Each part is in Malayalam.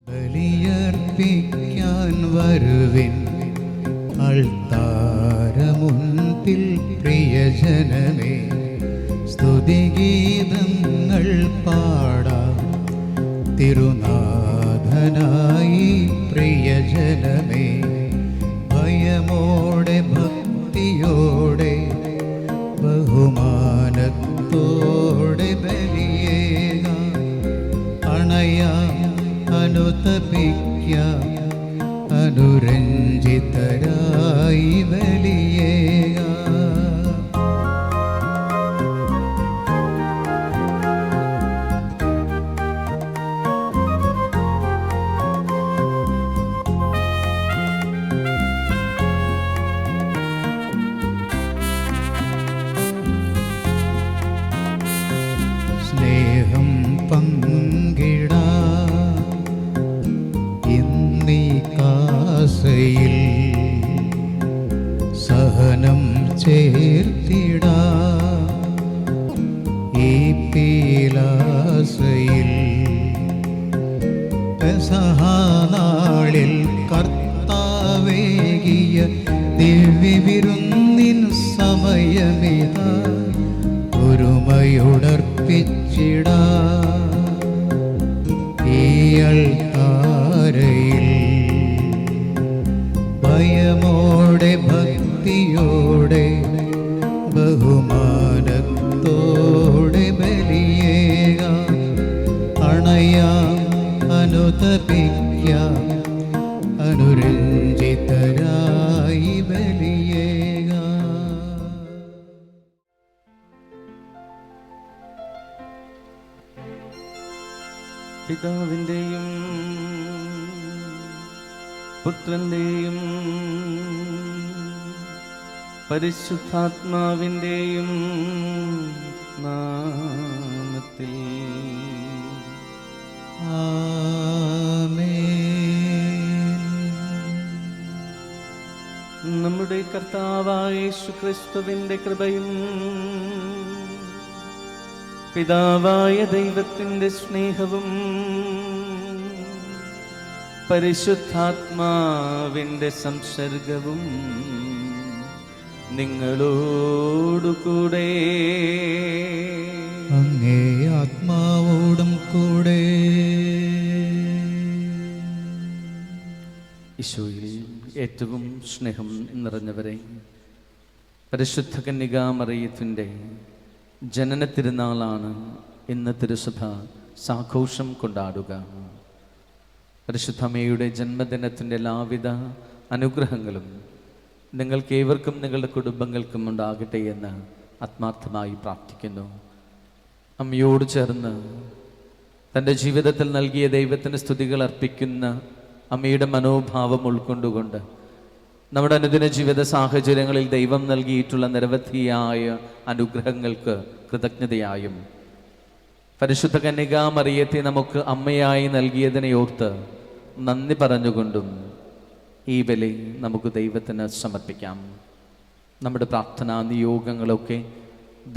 ബലിയർപ്പിക്കാൻ വരുവിൻ അൾത്താരമുൻപിൽ പ്രിയജനമേ, സ്തുതിഗീതങ്ങൾ പാടാം തിരുനാഥനായി പ്രിയജനമേ. ഭയമോടെ ഭക്തിയോടെ ബഹുമാനത്തോടെ ബലിയേകാം, അണയാം അനുതപിക്കാം അനുരഞ്ജിതരായി ബലിയേകാം. സ്നേഹം പങ്കിടാം ഇന്നീ കാസയിൽ, സഹനം ചേർത്തിടാം ഈ പീലാസയിൽ. പെസഹാനാളിൽ കർത്താവേകിയ ദിവ്യവിരുന്നിൻ സമയമിതാ, ഒരുമയുടർപ്പിച്ചിടാം ഈ അൾത്താരയിൽ. ഭയമോടെ ഭക്തിയോടെ ബഹുമാനത്തോടെ ബലിയേകാം, അണയാം അനുതപിക്കാം അനുരഞ്ജിതരായി ബലിയേകാം. പിതാവിൻ്റെയും പുത്രൻ്റെയും പരിശുദ്ധാത്മാവിൻ്റെയും നാമത്തിൽ ആമേൻ. നമ്മുടെ കർത്താവായ യേശുക്രിസ്തുവിൻ്റെ കൃപയും പിതാവായ ദൈവത്തിൻ്റെ സ്നേഹവും പരിശുദ്ധാത്മാവിൻ്റെ സംസർഗവും നിങ്ങളോടുകൂടെ അങ്ങേ ആത്മാവോടും കൂടെ. ഈശോയിൽ ഏറ്റവും സ്നേഹം നിറഞ്ഞവരെ, പരിശുദ്ധ കന്യകാമറിയത്തിൻ്റെ ജനന തിരുനാളാണ് ഇന്ന് തിരുസഭ സാഘോഷം കൊണ്ടാടുക. പരിശുദ്ധമ്മയുടെ ജന്മദിനത്തിൻ്റെ എല്ലാവിധ അനുഗ്രഹങ്ങളും നിങ്ങൾക്കേവർക്കും നിങ്ങളുടെ കുടുംബങ്ങൾക്കും ഉണ്ടാകട്ടെ എന്ന് ആത്മാർത്ഥമായി പ്രാർത്ഥിക്കുന്നു. അമ്മയോട് ചേർന്ന് തൻ്റെ ജീവിതത്തിൽ നൽകിയ ദൈവത്തിന് സ്തുതികൾ അർപ്പിക്കുന്ന അമ്മയുടെ മനോഭാവം ഉൾക്കൊണ്ടുകൊണ്ട് നമ്മുടെ അനുദിന ജീവിത സാഹചര്യങ്ങളിൽ ദൈവം നൽകിയിട്ടുള്ള നിരവധിയായ അനുഗ്രഹങ്ങൾക്ക് കൃതജ്ഞതയായും പരിശുദ്ധ കന്യകാമറിയത്തെ നമുക്ക് അമ്മയായി നൽകിയതിനെ ഓർത്ത് നന്ദി പറഞ്ഞുകൊണ്ടും ഈ ബലി നമുക്ക് ദൈവത്തിന് സമർപ്പിക്കാം. നമ്മുടെ പ്രാർത്ഥനാ നിയോഗങ്ങളൊക്കെ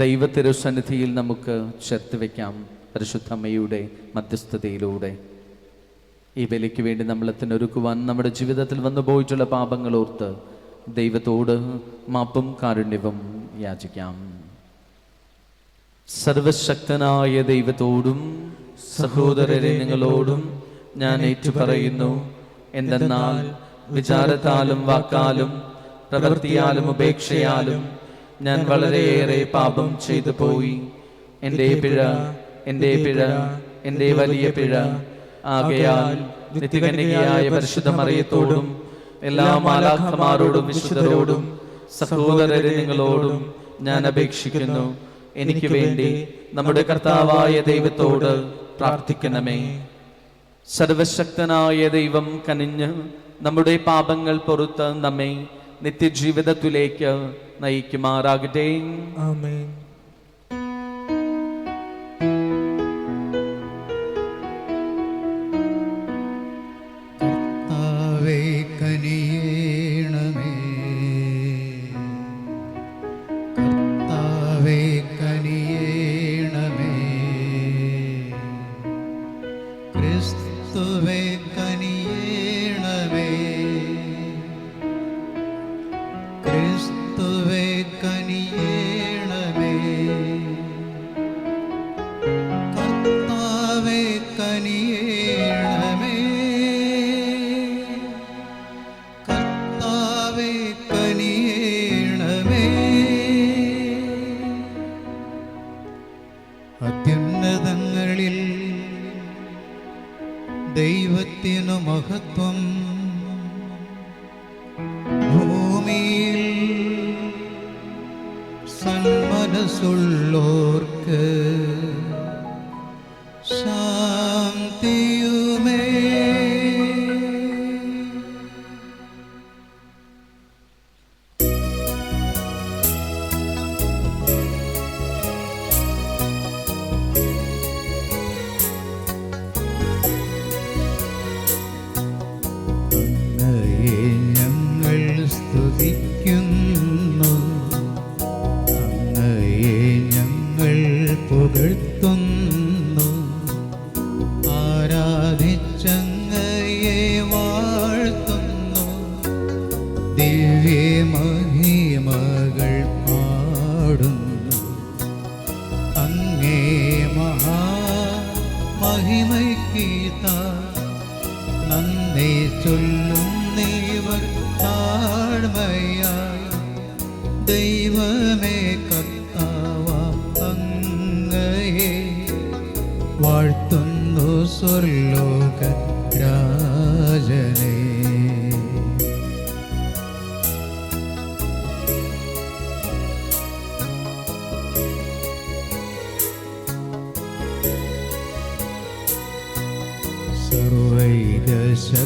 ദൈവത്തിരുസന്നിധിയിൽ നമുക്ക് ചേർത്ത് വയ്ക്കാം പരിശുദ്ധ അമ്മയുടെ മധ്യസ്ഥതയിലൂടെ. ഈ ബലിക്ക് വേണ്ടി നമ്മളെത്തിനൊരുക്കുവാൻ നമ്മുടെ ജീവിതത്തിൽ വന്നു പോയിട്ടുള്ള പാപങ്ങളോർത്ത് ദൈവത്തോട് മാപ്പും കാരുണ്യവും യാചിക്കാം. സർവശക്തനായ ദൈവത്തോടും സഹോദരരെ നിങ്ങളോടും ഞാൻ ഏറ്റുപറയുന്നു, എന്തെന്നാൽ വിചാരത്താലും വാക്കാലും പ്രവൃത്തിയാലും ഉപേക്ഷയാലും ഞാൻ വളരെയേറെ പാപം ചെയ്തു പോയി. എൻ്റെ പിഴ, എൻ്റെ പിഴ, എൻ്റെ വലിയ പിഴ. ആകയാൽ നിത്യകന്യകയായ പരിശുദ്ധ മറിയത്തോടും എല്ലാ മാലാഖമാരോടും വിശുദ്ധരോടും സഹോദരരെ നിങ്ങളോടും ഞാൻ അപേക്ഷിക്കുന്നു, എനിക്ക് വേണ്ടി നമ്മുടെ കർത്താവായ ദൈവത്തോട് പ്രാർത്ഥിക്കണമേ. സർവശക്തനായ ദൈവം കനിഞ്ഞ് നമ്മുടെ പാപങ്ങൾ പൊറുത്ത് നമ്മെ നിത്യജീവിതത്തിലേക്ക് നയിക്കുമാറാകട്ടെ. ആമേൻ. കർത്താവേ കനിയേണമേ, കർത്താവേ കനിയേണമേ, ക്രിസ്തുവേ ദൈവത്തിനു മഹത്വം. ഭൂമിയിൽ സന്മനസ്സുള്ളോർക്ക് ശാന്തിയുമേ. അങ്ങയെ ഞങ്ങൾ സ്തുതിക്കുന്നു, അങ്ങയെ ഞങ്ങൾ പുകഴ്ത്തുന്നു, ആരാധിച്ചങ്ങയെ വാഴ്ത്തുന്നു. ദിവ്യമഹിമകൾ പാടുന്നു, അങ്ങേ മഹാമഹിമയ്ക്കീതാ നന്ദി ചൊല്ലുന്നീവർ താഴ്മയായി. ദൈവമേ കർത്താവാം അങ്ങയെ വാഴ്ത്തുന്നു സ്വർലോക രാജനേ.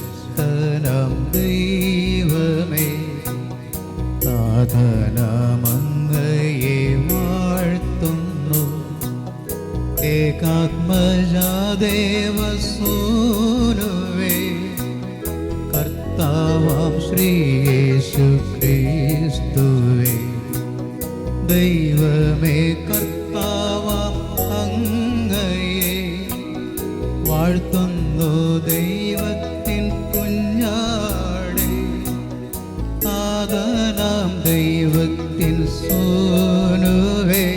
സർവൈകശക്തനാം ദൈവമേ, നാഥനാമങ്ങയെ വാഴ്ത്തുന്നു. ഏകാത്മജാദേവസൂനുവേ, കർത്താവാം ശ്രീയേശു ക്രിസ്തുവേ, ദൈവമേ കർത്താവാം അങ്ങയെ വാഴ്ത്തുന്നു. ദൈവത്തിൻ കുഞ്ഞാടേ, നാഥനാം ദൈവത്തിൻ സൂനുവേ,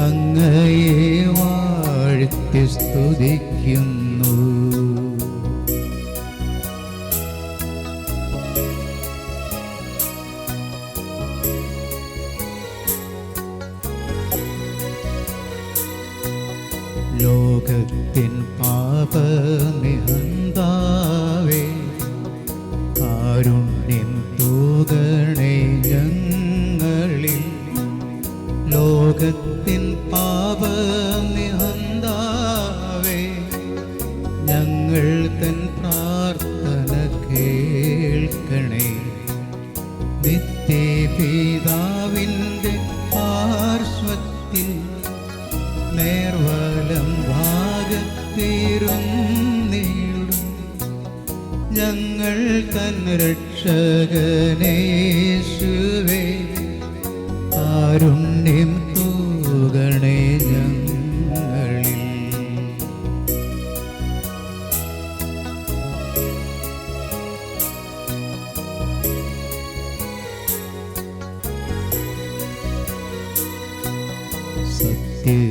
അങ്ങയെ വാഴ്ത്തി സ്തുതിക്കുന്നു. ലോകത്തിൻ പാപനിഹന്താവേ, കാരുണ്യം തൂകണേ ഞങ്ങളിൽ. ലോകത്തിൻ പാപനിഹന്താവേ, ഞങ്ങൾ തൻ പ്രാർത്ഥന കേൾക്കണേ. നിത്യപിതാവിൻ്റെ പാർശ്വത്തിൽ നേർവലം ഭാഗത്തിരുന്നിടും ഞങ്ങൾ തൻ രക്ഷകനേശുവേ, കാരുണ്യം തൂകണേ ഞങ്ങളിൽ.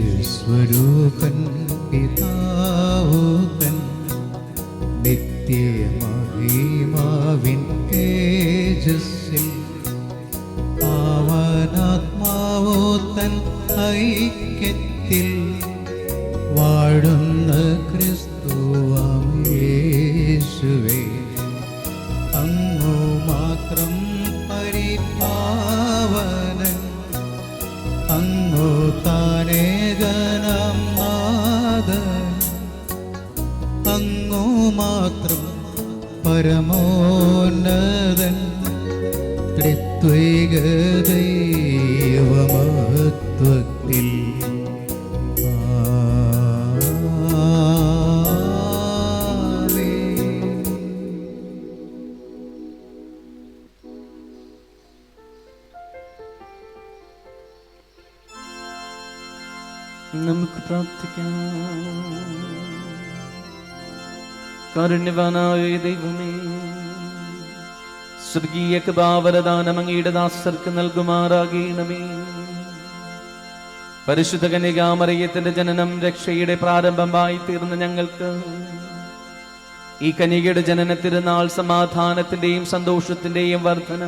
സത്യസ്വരൂപൻ പിതാവുതൻ നിത്യമഹിമാവിൻ തേജസ്സിൽ, പാവനാത്മാവോ തൻ ഐക്യത്തിൽ വാഴുന്ന ക്രിസ്തുവാം യേശുവേ, അങ്ങു മാത്രം പരിപാവനൻ, അങ്ങു താനേകനാം നാഥൻ, അങ്ങു മാത്രം പരമോന്നതൻ. ത്രിത്വൈക ദൈവമഹത്വത്തിൽ നമുക്ക് പ്രാർത്ഥിക്കാം. കാരുണ്യവാനായ ദൈവമേ, സ്വർഗീയ കൃപാവരദാനം അങ്ങയുടെ ദാസർക്ക് നൽകുമാറാകണമേ. പരിശുദ്ധ കന്യകാമറിയത്തിന്റെ ജനനം രക്ഷയുടെ പ്രാരംഭമായി തീർന്ന ഞങ്ങൾക്ക് ഈ കന്യകയുടെ ജനന തിരുനാൾ സമാധാനത്തിന്റെയും സന്തോഷത്തിന്റെയും വർധന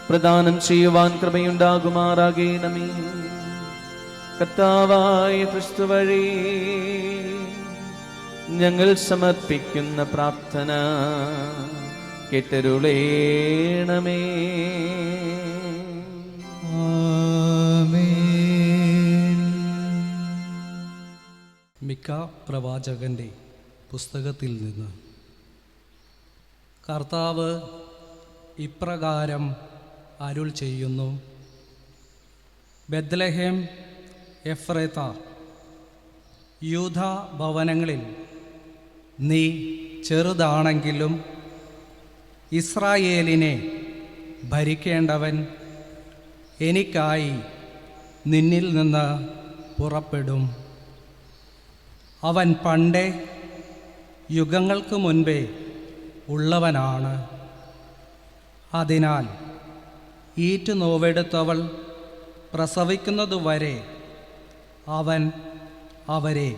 പ്രദാനം ചെയ്യുവാൻ കൃപയുണ്ടാകുമാറാകണമേ. കർത്താവായ ക്രിസ്തു വഴി ഞങ്ങൾ സമർപ്പിക്കുന്ന പ്രാർത്ഥന കേട്ടരുളേണമേ. ആമേൻ. മിക്ക പ്രവാചകന്റെ പുസ്തകത്തിൽ നിന്ന് കർത്താവ് ഇപ്രകാരം അരുൾ ചെയ്യുന്നു: ബെത്ലഹേം എഫ്രേത്ത, യൂദ ഭവനങ്ങളിൽ നീ ചെറുതാണെങ്കിലും ഇസ്രായേലിനെ ഭരിക്കേണ്ടവൻ എനിക്കായി നിന്നിൽ നിന്ന് പുറപ്പെടും. അവൻ പണ്ടേ യുഗങ്ങൾക്ക് മുൻപേ ഉള്ളവനാണ്. അതിനാൽ ഈറ്റ് നോവെടുത്തവൾ പ്രസവിക്കുന്നതുവരെ അവൻ അവരെ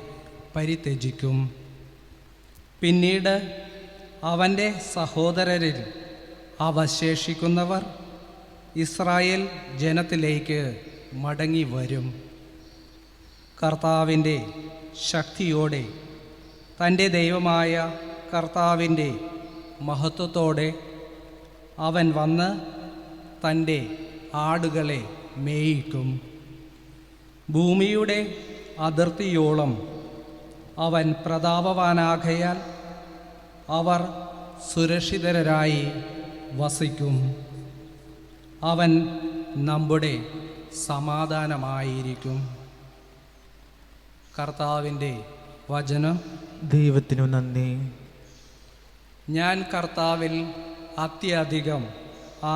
പരിത്യജിക്കും. പിന്നീട് അവൻ്റെ സഹോദരരിൽ അവശേഷിക്കുന്നവർ ഇസ്രായേൽ ജനത്തിലേക്ക് മടങ്ങി വരും. കർത്താവിൻ്റെ ശക്തിയോടെ, തൻ്റെ ദൈവമായ കർത്താവിൻ്റെ മഹത്വത്തോടെ അവൻ വന്ന് തൻ്റെ ആടുകളെ മേയിക്കും. ഭൂമിയുടെ അതിർത്തിയോളം അവൻ പ്രതാപവാനാകയാൽ അവർ സുരക്ഷിതരായി വസിക്കും. അവൻ നമ്മുടെ സമാധാനമായിരിക്കും. കർത്താവിൻ്റെ വചനം. ദൈവത്തിനു നന്ദി. ഞാൻ കർത്താവിൽ അത്യധികം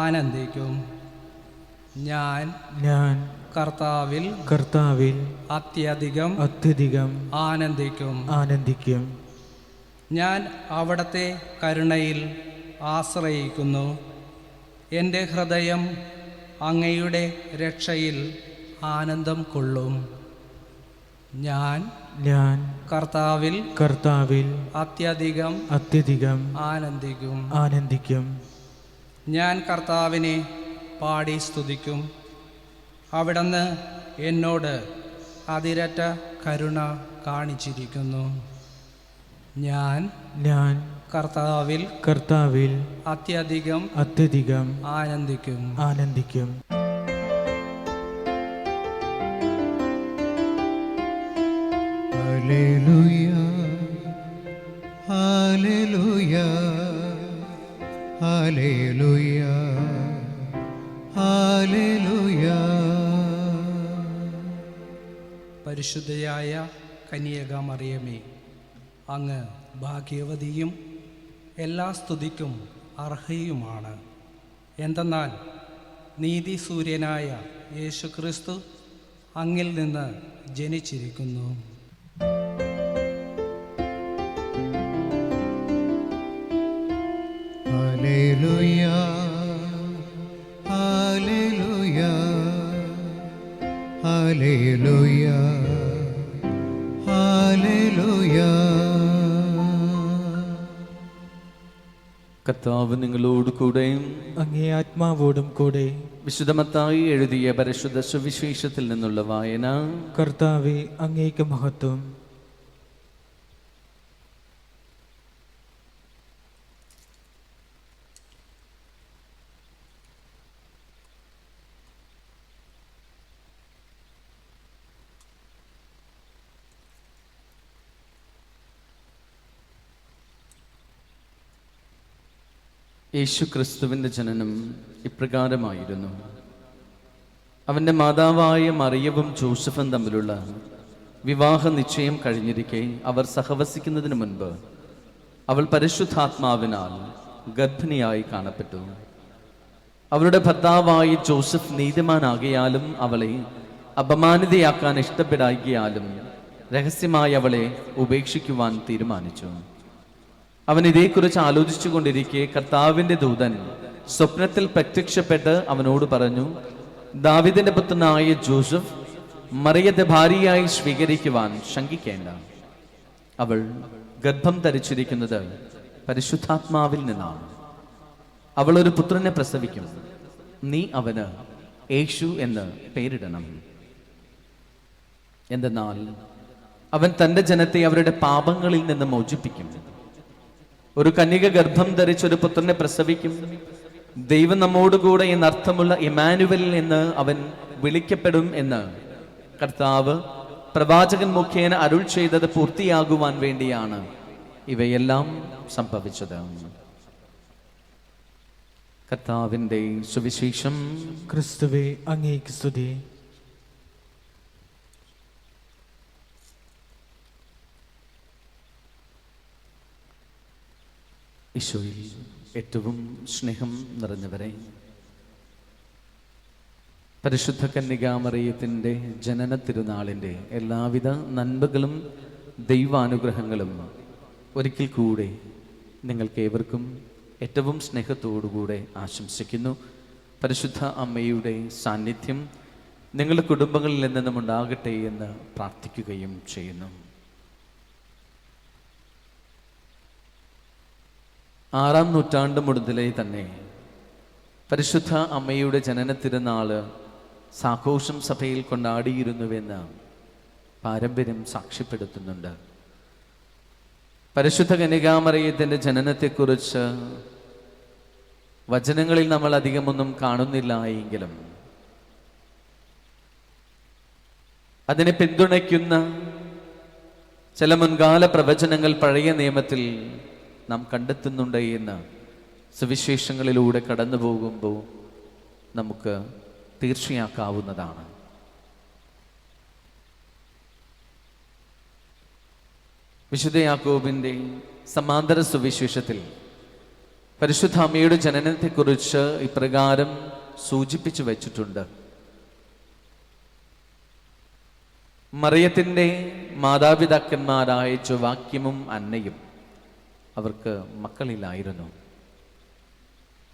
ആനന്ദിക്കും. ഞാൻ കർത്താവിൽ അത്യധികം ആനന്ദിക്കും. ഞാൻ അവിടുത്തെ കരുണയിൽ ആശ്രയിക്കുന്നു. എൻ്റെ ഹൃദയം അങ്ങയുടെ രക്ഷയിൽ ആനന്ദം കൊള്ളും. ഞാൻ കർത്താവിൽ അത്യധികം ആനന്ദിക്കും. ഞാൻ കർത്താവിനെ പാടി സ്തുതിക്കും. അവിടുന്ന് എന്നോട് അതിരറ്റ കരുണ കാണിച്ചിരിക്കുന്നു. ഞാൻ കർത്താവിൽ അത്യധികം ആനന്ദിക്കും. Hallelujah, hallelujah, hallelujah, hallelujah. പരിശുദ്ധയായ കന്യക മറിയമേ, അങ്ങ് ഭാഗ്യവതിയും എല്ലാ സ്തുതിക്കും അർഹയുമാണ്. എന്തെന്നാൽ നീതിസൂര്യനായ യേശുക്രിസ്തു അങ്ങിൽ നിന്ന് ജനിച്ചിരിക്കുന്നു. Hallelujah, hallelujah, hallelujah, hallelujah. കർത്താവ് നിങ്ങളോട് കൂടെയും അങ്ങേ ആത്മാവോടും കൂടെ. വിശുദ്ധ മത്തായി എഴുതിയ പരിശുദ്ധ സുവിശേഷത്തിൽ നിന്നുള്ള വായന. കർത്താവേ, അങ്ങേക്ക് മഹത്വം. യേശു ക്രിസ്തുവിൻ്റെ ജനനം ഇപ്രകാരമായിരുന്നു. അവൻ്റെ മാതാവായ മറിയവും ജോസഫും തമ്മിലുള്ള വിവാഹ നിശ്ചയം കഴിഞ്ഞിരിക്കെ അവർ സഹവസിക്കുന്നതിന് മുൻപ് അവൾ പരിശുദ്ധാത്മാവിനാൽ ഗർഭിണിയായി കാണപ്പെട്ടു. അവളുടെ ഭർത്താവായ ജോസഫ് നീതിമാനാകിയാലും അവളെ അപമാനിതയാക്കാൻ ഇഷ്ടപ്പെടാകിയാലും രഹസ്യമായി അവളെ ഉപേക്ഷിക്കുവാൻ തീരുമാനിച്ചു. അവൻ ഇതേക്കുറിച്ച് ആലോചിച്ചു കൊണ്ടിരിക്കെ കർത്താവിൻ്റെ ദൂതൻ സ്വപ്നത്തിൽ പ്രത്യക്ഷപ്പെട്ട് അവനോട് പറഞ്ഞു, ദാവീദിന്റെ പുത്രനായ ജോസഫ് മറിയത്തെ ഭാര്യയായി സ്വീകരിക്കുവാൻ ശങ്കിക്കേണ്ട. അവൾ ഗർഭം ധരിച്ചിരിക്കുന്നത് പരിശുദ്ധാത്മാവിൽ നിന്നാണ്. അവൾ ഒരു പുത്രനെ പ്രസവിക്കും. നീ അവന് യേശു എന്ന് പേരിടണം. എന്തെന്നാൽ അവൻ തൻ്റെ ജനത്തെ അവരുടെ പാപങ്ങളിൽ നിന്ന് മോചിപ്പിക്കും. ഒരു കന്യക ഗർഭം ധരിച്ചൊരു പുത്രനെ പ്രസവിക്കും. ദൈവം നമ്മോടുകൂടെ എന്നർത്ഥമുള്ള ഇമ്മാനുവൽ എന്ന് അവൻ വിളിക്കപ്പെടും എന്ന് കർത്താവ് പ്രവാചകൻ മുഖേന അരുൾ ചെയ്തത് പൂർത്തിയാകുവാൻ വേണ്ടിയാണ് ഇവയെല്ലാം സംഭവിച്ചത്. കർത്താവിൻ്റെ സുവിശേഷം. ക്രിസ്തുവേ, അങ്ങേക്ക് സ്തുതി. ഈശോയിൽ ഏറ്റവും സ്നേഹം നിറഞ്ഞവരെ, പരിശുദ്ധ കന്യകാമറിയത്തിൻ്റെ ജനന തിരുനാളിൻ്റെ എല്ലാവിധ നന്മകളും ദൈവാനുഗ്രഹങ്ങളും ഒരിക്കൽ കൂടെ നിങ്ങൾക്ക് ഏവർക്കും ഏറ്റവും സ്നേഹത്തോടുകൂടെ ആശംസിക്കുന്നു. പരിശുദ്ധ അമ്മയുടെ സാന്നിധ്യം നിങ്ങളുടെ കുടുംബങ്ങളിൽ നിന്നും ഉണ്ടാകട്ടെ എന്ന് പ്രാർത്ഥിക്കുകയും ചെയ്യുന്നു. 6-ാം നൂറ്റാണ്ട് മുതലേ തന്നെ പരിശുദ്ധ അമ്മയുടെ ജനന തിരുനാള് സാഘോഷം സഭയിൽ കൊണ്ടാടിയിരുന്നുവെന്ന് പാരമ്പര്യം സാക്ഷ്യപ്പെടുത്തുന്നുണ്ട്. പരിശുദ്ധ കന്യകാമറിയത്തിൻ്റെ ജനനത്തെക്കുറിച്ച് വചനങ്ങളിൽ നമ്മൾ അധികമൊന്നും കാണുന്നില്ല എങ്കിലും അതിനെ പിന്തുണയ്ക്കുന്ന ചില മുൻകാല പ്രവചനങ്ങൾ പഴയ നിയമത്തിൽ നാം കണ്ടെത്തുന്നുണ്ട് എന്ന് സുവിശേഷങ്ങളിലൂടെ കടന്നു പോകുമ്പോൾ നമുക്ക് തീർച്ചയാക്കാവുന്നതാണ്. വിശുദ്ധ യാക്കോബിൻ്റെ സമാന്തര സുവിശേഷത്തിൽ പരിശുദ്ധ അമ്മയുടെ ജനനത്തെക്കുറിച്ച് ഇപ്രകാരം സൂചിപ്പിച്ചു വച്ചിട്ടുണ്ട്. മറിയത്തിൻ്റെ മാതാപിതാക്കന്മാരായ ജോവാക്യമും അന്നയും അവർക്ക് മക്കളില്ലായിരുന്നു.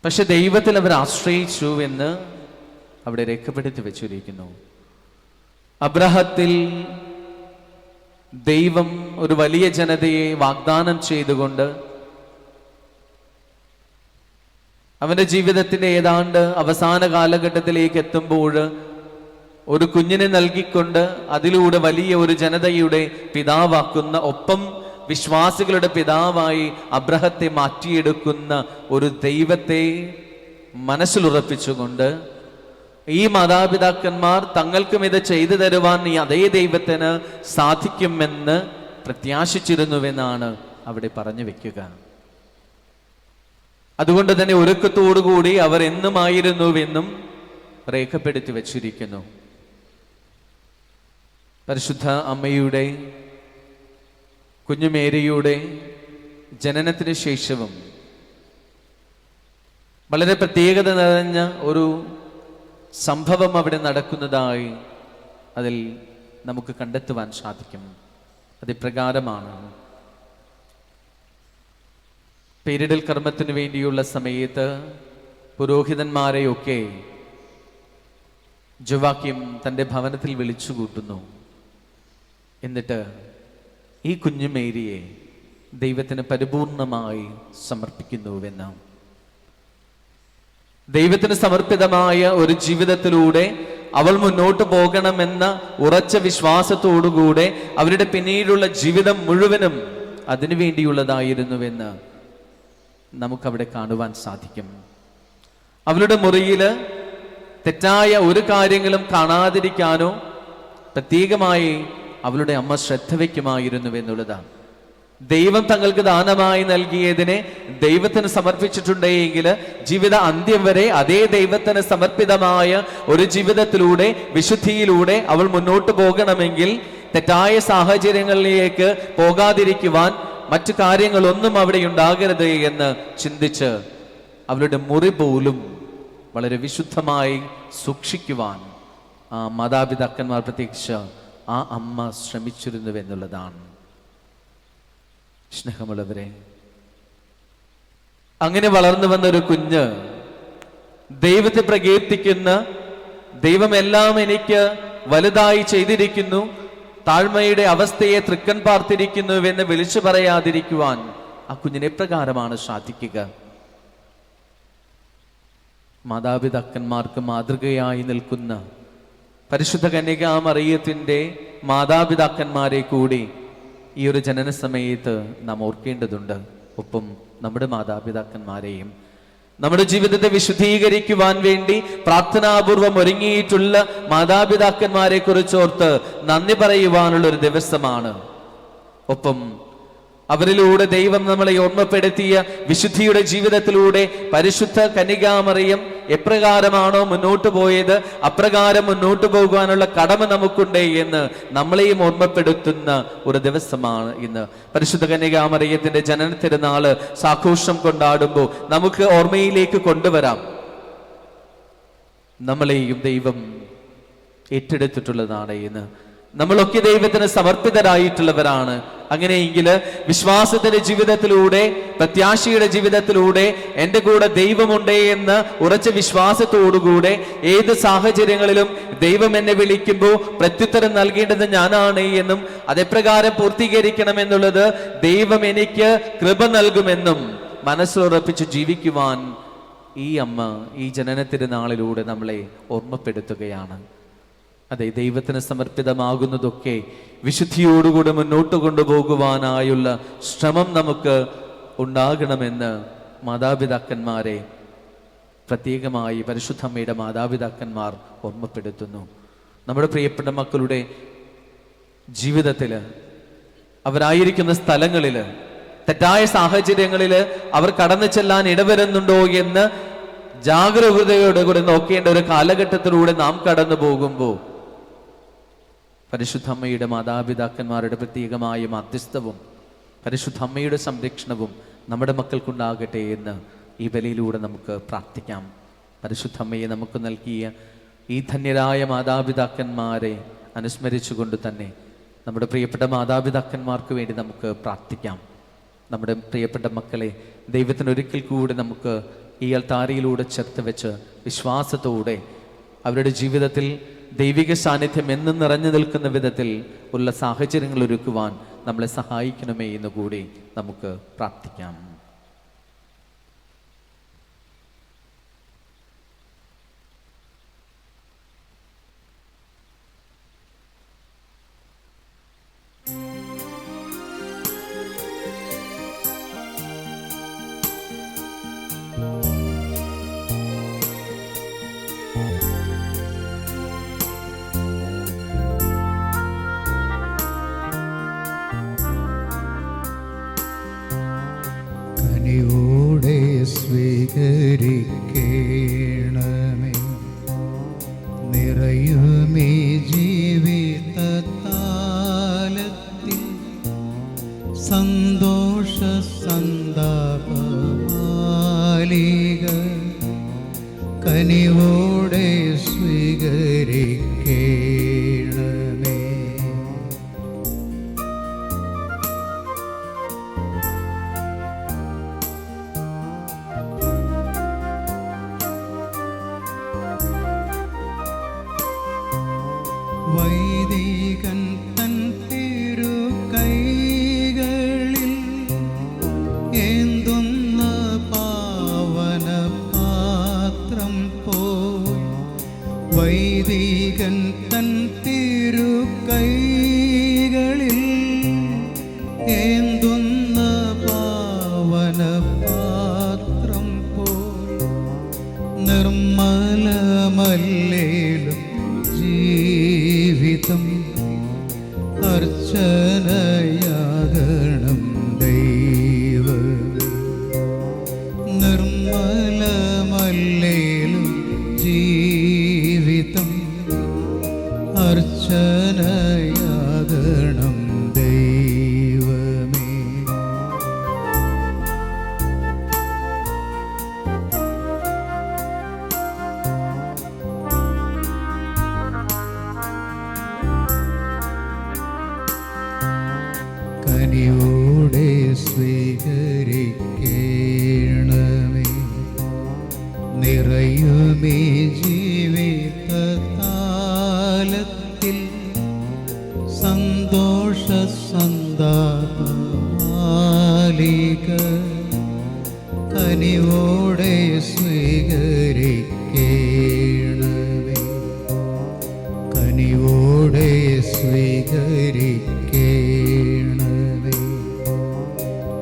പക്ഷെ ദൈവത്തിൽ അവർ ആശ്രയിച്ചു എന്ന് അവിടെ രേഖപ്പെടുത്തി വെച്ചിരിക്കുന്നു. അബ്രഹത്തിൽ ദൈവം ഒരു വലിയ ജനതയെ വാഗ്ദാനം ചെയ്തുകൊണ്ട് അവന്റെ ജീവിതത്തിന്റെ ഏതാണ്ട് അവസാന കാലഘട്ടത്തിലേക്ക് എത്തുമ്പോൾ ഒരു കുഞ്ഞിനെ നൽകിക്കൊണ്ട് അതിലൂടെ വലിയ ഒരു ജനതയുടെ പിതാവാക്കുന്ന, ഒപ്പം വിശ്വാസികളുടെ പിതാവായി അബ്രഹത്തെ മാറ്റിയെടുക്കുന്ന ഒരു ദൈവത്തെ മനസ്സിലുറപ്പിച്ചുകൊണ്ട് ഈ മാതാപിതാക്കന്മാർ തങ്ങൾക്കും ഇത് ചെയ്തു തരുവാൻ ഈ അതേ ദൈവത്തിന് സാധിക്കുമെന്ന് പ്രത്യാശിച്ചിരുന്നുവെന്നാണ് അവിടെ പറഞ്ഞു വെക്കുക. അതുകൊണ്ട് തന്നെ ഒരുക്കത്തോടുകൂടി അവർ എന്നുമായിരുന്നുവെന്നും രേഖപ്പെടുത്തി വച്ചിരിക്കുന്നു. പരിശുദ്ധ അമ്മയുടെ കുഞ്ഞുമേരിയുടെ ജനനത്തിന് ശേഷവും വളരെ പ്രത്യേകത നിറഞ്ഞ ഒരു സംഭവം അവിടെ നടക്കുന്നതായി അതിൽ നമുക്ക് കണ്ടെത്തുവാൻ സാധിക്കും. അതിപ്രകാരമാണ്, പേരിടൽ കർമ്മത്തിന് വേണ്ടിയുള്ള സമയത്ത് പുരോഹിതന്മാരെയൊക്കെ ജോവാക്യം തൻ്റെ ഭവനത്തിൽ വിളിച്ചു കൂട്ടുന്നു. എന്നിട്ട് ഈ കുഞ്ഞുമേരിയെ ദൈവത്തിന് പരിപൂർണമായി സമർപ്പിക്കുന്നുവെന്ന്. ദൈവത്തിന് സമർപ്പിതമായ ഒരു ജീവിതത്തിലൂടെ അവൾ മുന്നോട്ട് പോകണമെന്ന ഉറച്ച വിശ്വാസത്തോടുകൂടെ അവരുടെ പിന്നീടുള്ള ജീവിതം മുഴുവനും അതിനു വേണ്ടിയുള്ളതായിരുന്നുവെന്ന് നമുക്കവിടെ കാണുവാൻ സാധിക്കും. അവളുടെ മുറിയിൽ തെറ്റായ ഒരു കാര്യങ്ങളും കാണാതിരിക്കാനോ പ്രത്യേകമായി അവളുടെ അമ്മ ശ്രദ്ധ വയ്ക്കുമായിരുന്നുവെന്നുള്ളതാണ്. ദൈവം തങ്ങൾക്ക് ദാനമായി നൽകിയതിനെ ദൈവത്തിന് സമർപ്പിച്ചിട്ടുണ്ടെങ്കിൽ ജീവിത അന്ത്യം വരെ അതേ ദൈവത്തിന് സമർപ്പിതമായ ഒരു ജീവിതത്തിലൂടെ, വിശുദ്ധിയിലൂടെ അവൾ മുന്നോട്ട് പോകണമെങ്കിൽ തെറ്റായ സാഹചര്യങ്ങളിലേക്ക് പോകാതിരിക്കുവാൻ മറ്റു കാര്യങ്ങളൊന്നും അവിടെ ഉണ്ടാകരുത് എന്ന് ചിന്തിച്ച് അവളുടെ മുറി പോലും വളരെ വിശുദ്ധമായി സൂക്ഷിക്കുവാൻ ആ മാതാപിതാക്കന്മാർ, പ്രത്യേകിച്ച് ആ അമ്മ ശ്രമിച്ചിരുന്നുവെന്നുള്ളതാണ്. സ്നേഹമുള്ളവരെ, അങ്ങനെ വളർന്നു വന്ന ഒരു കുഞ്ഞ് ദൈവത്തെ പ്രകീർത്തിക്കുന്ന, ദൈവമെല്ലാം എനിക്ക് വലുതായി ചെയ്തിരിക്കുന്നു, താഴ്മയുടെ അവസ്ഥയെ തൃക്കൻ പാർത്തിരിക്കുന്നുവെന്ന് വിളിച്ചു പറയാതിരിക്കുവാൻ ആ കുഞ്ഞിനെ പ്രകാരമാണ് സാധിക്കുക. മാതാപിതാക്കന്മാർക്ക് മാതൃകയായി നിൽക്കുന്ന പരിശുദ്ധ കന്യകാമറിയത്തിൻ്റെ മാതാപിതാക്കന്മാരെ കൂടി ഈ ഒരു ജനന സമയത്ത് നാം ഓർക്കേണ്ടതുണ്ട്. ഒപ്പം നമ്മുടെ മാതാപിതാക്കന്മാരെയും നമ്മുടെ ജീവിതത്തെ വിശുദ്ധീകരിക്കുവാൻ വേണ്ടി പ്രാർത്ഥനാപൂർവം ഒരുങ്ങിയിട്ടുള്ള മാതാപിതാക്കന്മാരെ കുറിച്ചോർത്ത് നന്ദി പറയുവാനുള്ള ഒരു ദിവസമാണ്. ഒപ്പം അവരിലൂടെ ദൈവം നമ്മളെ ഓർമ്മപ്പെടുത്തിയ വിശുദ്ധിയുടെ ജീവിതത്തിലൂടെ പരിശുദ്ധ കന്യകാമറിയം എപ്രകാരമാണോ മുന്നോട്ട് പോയത് അപ്രകാരം മുന്നോട്ട് പോകുവാനുള്ള കടമ നമുക്കുണ്ട് എന്ന് നമ്മളെയും ഓർമ്മപ്പെടുത്തുന്ന ഒരു ദിവസമാണ് ഇന്ന്. പരിശുദ്ധ കന്യകാമറിയത്തിന്റെ ജനന തിരുനാള് സാഘോഷം കൊണ്ടാടുമ്പോൾ നമുക്ക് ഓർമ്മയിലേക്ക് കൊണ്ടുവരാം, നമ്മളെയും ദൈവം ഏറ്റെടുത്തിട്ടുള്ളതാണ് എന്ന്. നമ്മളൊക്കെ ദൈവത്തിന് സമർപ്പിതരായിട്ടുള്ളവരാണ്. അങ്ങനെയെങ്കിൽ വിശ്വാസത്തിന്റെ ജീവിതത്തിലൂടെ, പ്രത്യാശയുടെ ജീവിതത്തിലൂടെ എൻ്റെ കൂടെ ദൈവമുണ്ട് എന്ന് ഉറച്ച വിശ്വാസത്തോടുകൂടെ ഏത് സാഹചര്യങ്ങളിലും ദൈവം എന്നെ വിളിക്കുമ്പോൾ പ്രത്യുത്തരം നൽകേണ്ടത് ഞാനാണ് എന്നും അതെപ്രകാരം പൂർത്തീകരിക്കണമെന്നുള്ളത് ദൈവം എനിക്ക് കൃപ നൽകുമെന്നും മനസ്സുറപ്പിച്ച് ജീവിക്കുവാൻ ഈ അമ്മ ഈ ജനന തിരുനാളിലൂടെ നമ്മളെ ഓർമ്മപ്പെടുത്തുകയാണ്. അതെ, ദൈവത്തിന് സമർപ്പിതമാകുന്നതൊക്കെ വിശുദ്ധിയോടുകൂടി മുന്നോട്ട് കൊണ്ടുപോകുവാനായുള്ള ശ്രമം നമുക്ക് ഉണ്ടാകണമെന്ന് മാതാപിതാക്കന്മാരെ, പ്രത്യേകമായി പരിശുദ്ധമ്മയുടെ മാതാപിതാക്കന്മാർ ഓർമ്മപ്പെടുത്തുന്നു. നമ്മുടെ പ്രിയപ്പെട്ട മക്കളുടെ ജീവിതത്തിൽ, അവരായിരിക്കുന്ന സ്ഥലങ്ങളിൽ, തെറ്റായ സാഹചര്യങ്ങളിൽ അവർ കടന്നു ചെല്ലാൻ ഇടവരുന്നുണ്ടോ എന്ന് ജാഗരൂകതയോടുകൂടി നോക്കേണ്ട ഒരു കാലഘട്ടത്തിലൂടെ നാം കടന്നു പോകുമ്പോൾ പരിശുദ്ധമ്മയുടെ മാതാപിതാക്കന്മാരുടെ പ്രത്യേകമായ മധ്യസ്ഥവും പരിശുദ്ധമ്മയുടെ സംരക്ഷണവും നമ്മുടെ മക്കൾക്കുണ്ടാകട്ടെ എന്ന് ഈ ബലിയിലൂടെ നമുക്ക് പ്രാർത്ഥിക്കാം. പരിശുദ്ധമ്മയെ നമുക്ക് നൽകിയ ഈ ധന്യരായ മാതാപിതാക്കന്മാരെ അനുസ്മരിച്ചുകൊണ്ട് തന്നെ നമ്മുടെ പ്രിയപ്പെട്ട മാതാപിതാക്കന്മാർക്ക് വേണ്ടി നമുക്ക് പ്രാർത്ഥിക്കാം. നമ്മുടെ പ്രിയപ്പെട്ട മക്കളെ ദൈവത്തിന് ഒരിക്കൽ കൂടി നമുക്ക് ഈ അൾത്താരയിലൂടെ ചേർത്ത് വെച്ച് വിശ്വാസത്തോടെ അവരുടെ ജീവിതത്തിൽ ദൈവിക സാന്നിധ്യം എന്നും നിറഞ്ഞു നിൽക്കുന്ന വിധത്തിൽ ഉള്ള സാഹചര്യങ്ങൾ ഒരുക്കുവാൻ നമ്മളെ സഹായിക്കണമേ എന്ന് കൂടി നമുക്ക് പ്രാർത്ഥിക്കാം. കനിവോടെ സ്വീകരിക്കണമേ നിറയുമേ ജീവിതത്താലത്തിൽ സന്തോഷ സന്താപമാലിക കനിവോടെ സ്വീകരിക്കണമേ. വൈദികൻ തൻ തിരു കൈകളിൽ ഏന്തുന്ന പാവന പാത്രം പോയി, വൈദികൻ തൻ തിരു കൈകളിൽ ഏന്തുന്ന പാവന പാത്രം പോയി, നിർമ്മലമല്ലേലും ജീവിതം അർച്ചനയാകണം ദൈവമേ. നിർമ്മലമല്ലേലും ജീവിതം അർച്ചനയാകണം ദൈവമേ. കനിവോടെ സ്വീകരിക്കണമേ നിറയുമേ ജീവിതത്താലത്തിൽ സന്തോഷ സന്താപമാലിക കനിവോടെ സ്വീകരിക്കണമേ, കനിവോടെ സ്വീകരിക്കേണമേ.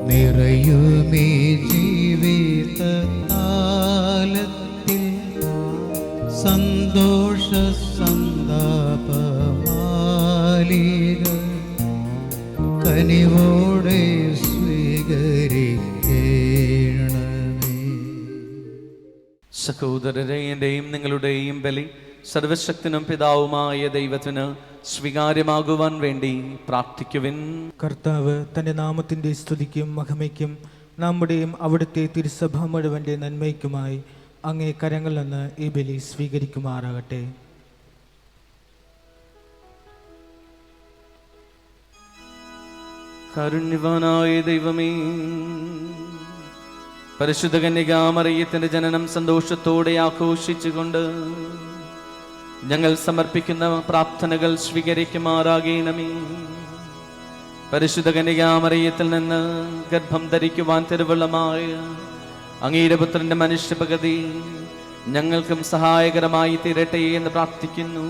നിറയുമീ ജീവിതകാലത്തിൽ സന്തോഷ സന്താപമാലിക കനിവോടെ സ്വീകരിക്കേണമേ. സഹോദരരെ, എൻ്റെയും നിങ്ങളുടെയും ബലി സർവശക്തനും പിതാവുമായ ദൈവത്തിന് സ്വീകാര്യമാകുവാൻ വേണ്ടി പ്രാർത്ഥിക്കുവിൻ. കർത്താവ് തൻ്റെ നാമത്തിൻ്റെ സ്തുതിക്കും മഹിമയ്ക്കും നമ്മുടെയും അവിടുത്തെ തിരുസഭ മുഴുവൻ്റെ നന്മയ്ക്കുമായി അങ്ങേ കരങ്ങളിൽ നിന്ന് ഈ ബലി സ്വീകരിക്കുമാറാകട്ടെ. കാരുണ്യവാനായ ദൈവമേ, പരിശുദ്ധ കന്യകാമറിയത്തിന്റെ ജനനം സന്തോഷത്തോടെ ആഘോഷിച്ചുകൊണ്ട് ഞങ്ങൾ സമർപ്പിക്കുന്ന പ്രാർത്ഥനകൾ സ്വീകരിക്കുമാറാകണമേ. പരിശുദ്ധ കന്യകാമറിയത്തിൽ നിന്ന് ഗർഭം ധരിക്കുവാൻ തിരുവുള്ളമായ അങ്ങയുടെ പുത്രന്റെ മനുഷ്യപഗതി ഞങ്ങൾക്കും സഹായകരമായി തീരട്ടെ എന്ന് പ്രാർത്ഥിക്കുന്നു.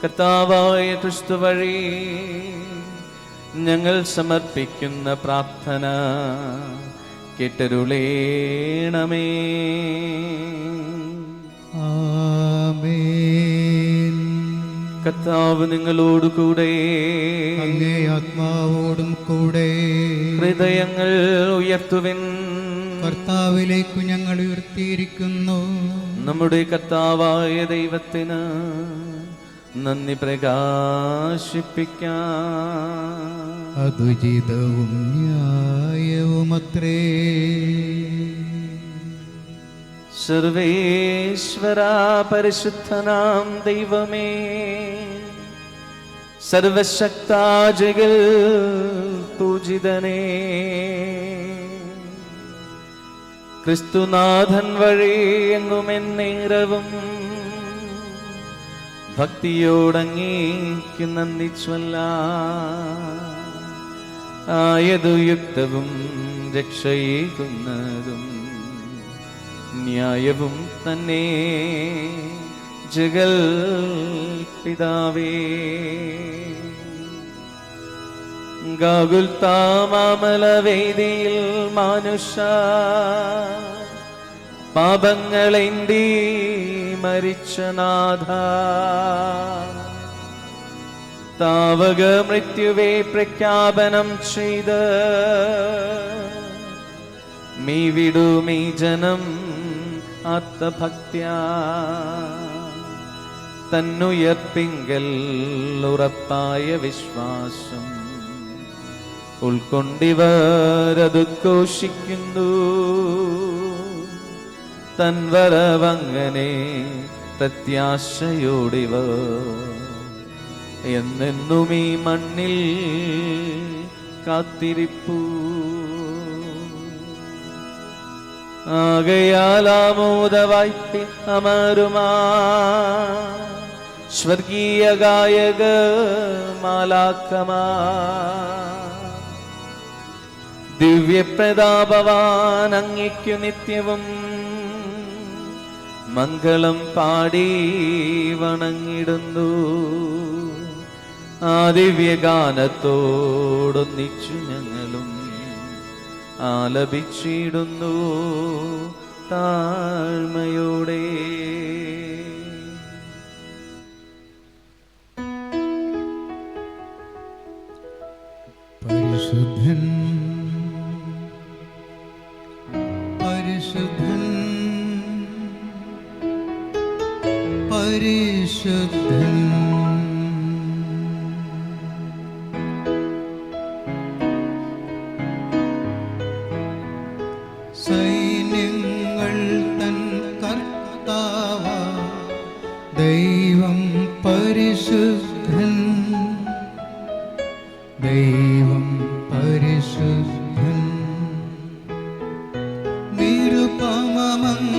കർത്താവായ ക്രിസ്തു വഴി ഞങ്ങൾ സമർപ്പിക്കുന്ന പ്രാർത്ഥന കേട്ടരുളേണമേ. ആമേൻ. കർത്താവ് നിങ്ങളോടുകൂടെ, അങ്ങേ ആത്മാവോടും കൂടെ. ഹൃദയങ്ങൾ ഉയർത്തുവിൻ. കർത്താവിലേക്കു ഞങ്ങൾ ഉയർത്തിയിരിക്കുന്നു. നമ്മുടെ കർത്താവായ ദൈവത്തിന് നന്ദി പ്രകാശിപ്പിക്കാം. അതുചിതവും ന്യായവുമത്രേ. സർവേശ്വര പരിശുദ്ധനാം ദൈവമേ, സർവശക്താജകൾ പൂജിതനേ, ക്രിസ്തുനാഥൻ വഴി എങ്ങുമെന്നേരവും ഭക്തിയോടങ്ങേക്ക് നന്ദി ചൊല്ലാം. ആയതു യുക്തവും രക്ഷയേകുന്നതും ന്യായവും തന്നെ ജഗൽ പിതാവേ. ഗാഗുൽത്താമാമലവേദിയിൽ മാനുഷ പാപങ്ങളെന്തി മരിച്ച നാഥ, താവക മൃത്യുവെ പ്രഖ്യാപനം ചെയ്ത് മീ വിടുമീ ജനം ആത്മഭക്ത്യാ. തന്നുയർപ്പിങ്കൽ ഉറപ്പായ വിശ്വാസം ഉൾക്കൊണ്ടിവരതു ഘോഷിക്കുന്നു. തൻവരവങ്ങനെ പ്രത്യാശയോടിവർ എന്നെന്നും ഈ മണ്ണിൽ കാത്തിരിപ്പൂ. ആകയാൽ ആമോദവായ്പി അമരുമാ സ്വർഗീയ ഗായക മാലാക്കമാ, ദിവ്യപ്രതാപവാൻ അങ്ങയ്ക്കു നിത്യവും മംഗളം പാടി വണങ്ങിടുന്നു. ആ ദിവ്യഗാനത്തോടൊന്നിച്ചു ഞങ്ങളും ആലപിച്ചിടുന്നു താഴ്മയോടെ. പരിശുദ്ധൻ പരിശുദ്ധൻ പരിശുദ്ധൻ സൈന്യങ്ങൾ തൻ കർത്താവ ദൈവം പരിശുദ്ധൻ, ദൈവം പരിശുദ്ധൻ. നിരുപമമങ്ങേ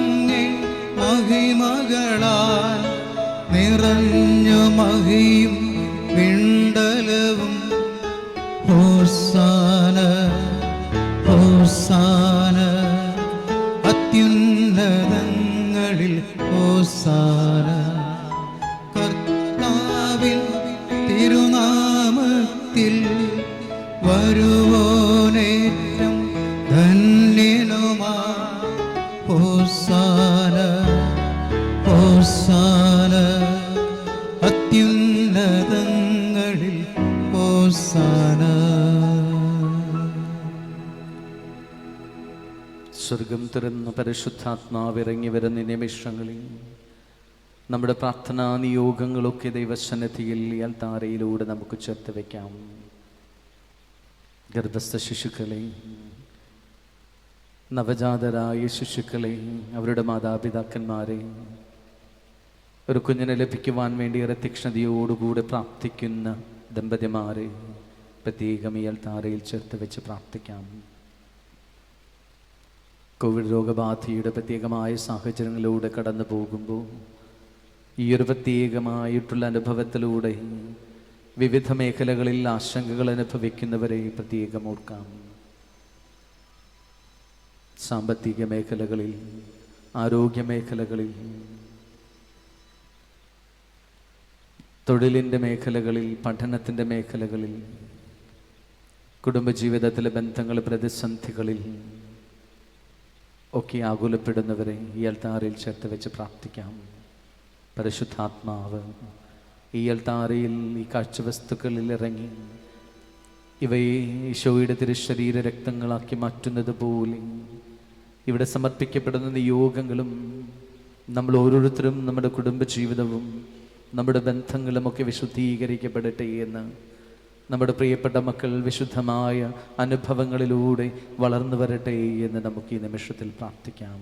മഹിമകളാൽ നിറഞ്ഞു മഹിയും വിണ്ടലവും. ഹോസാന ഹോസാന അത്യുന്നതങ്ങളിൽ ഹോസാന. കർത്താവിൻ തിരു നാമത്തിൽ വരുവോനേറ്റം ധന്യനുമാ. ഹോസാന ഹോസാന അത്യുന്നതങ്ങളിൽ ഹോസാന. സ്വർഗം തുറന്ന് പരിശുദ്ധാത്മാവ് ഇറങ്ങി വരുന്ന നിമിഷങ്ങളിൽ നമ്മുടെ പ്രാർത്ഥനാ നിയോഗങ്ങളൊക്കെ ദൈവസന്നിധിയിൽ അൽത്താരയിലൂടെ നമുക്ക് ചേർത്ത് വയ്ക്കാം. ഗർഭസ്ഥ ശിശുക്കളെ, നവജാതരായ ശിശുക്കളെ, അവരുടെ മാതാപിതാക്കന്മാരെ, ഒരു കുഞ്ഞിനെ ലഭിക്കുവാൻ വേണ്ടി ഏറെ തീക്ഷ്ണതയോടുകൂടെ പ്രാർത്ഥിക്കുന്ന ദമ്പതിമാരെ പ്രത്യേകം ഈ അൽത്താരയിൽ ചേർത്ത് വെച്ച് പ്രാർത്ഥിക്കാം. കോവിഡ് രോഗബാധയുടെ പ്രത്യേകമായ സാഹചര്യങ്ങളിലൂടെ കടന്നു പോകുമ്പോൾ ഈ ഒരു പ്രത്യേകമായിട്ടുള്ള അനുഭവത്തിലൂടെ വിവിധ മേഖലകളിൽ ആശങ്കകൾ അനുഭവിക്കുന്നവരെ പ്രത്യേകം ഓർക്കാം. സാമ്പത്തിക മേഖലകളിൽ, ആരോഗ്യ മേഖലകളിൽ, തൊഴിലിൻ്റെ മേഖലകളിൽ, പഠനത്തിൻ്റെ മേഖലകളിൽ, കുടുംബജീവിതത്തിലെ ബന്ധങ്ങൾ, പ്രതിസന്ധികളിൽ ഒക്കെ ആകുലപ്പെടുന്നവരെ ഈ അൽത്താരയിൽ ചേർത്ത് വെച്ച് പ്രാർത്ഥിക്കാം. പരിശുദ്ധാത്മാവ് ഈ അൽത്താരയിൽ ഈ കാഴ്ചവസ്തുക്കളിൽ ഇറങ്ങി ഇവയെ ഈശോയുടെ തിരുശരീര രക്തങ്ങളാക്കി മാറ്റുന്നത് പോലെ ഇവിടെ സമർപ്പിക്കപ്പെടുന്ന നിയോഗങ്ങളും നമ്മൾ ഓരോരുത്തരും നമ്മുടെ കുടുംബജീവിതവും നമ്മുടെ ബന്ധങ്ങളുമൊക്കെ വിശുദ്ധീകരിക്കപ്പെടട്ടെ എന്ന് നമ്മുടെ പ്രിയപ്പെട്ട മക്കൾ വിശുദ്ധമായ അനുഭവങ്ങളിലൂടെ വളർന്നു വരട്ടെ എന്ന് നമുക്ക് ഈ നിമിഷത്തിൽ പ്രാർത്ഥിക്കാം.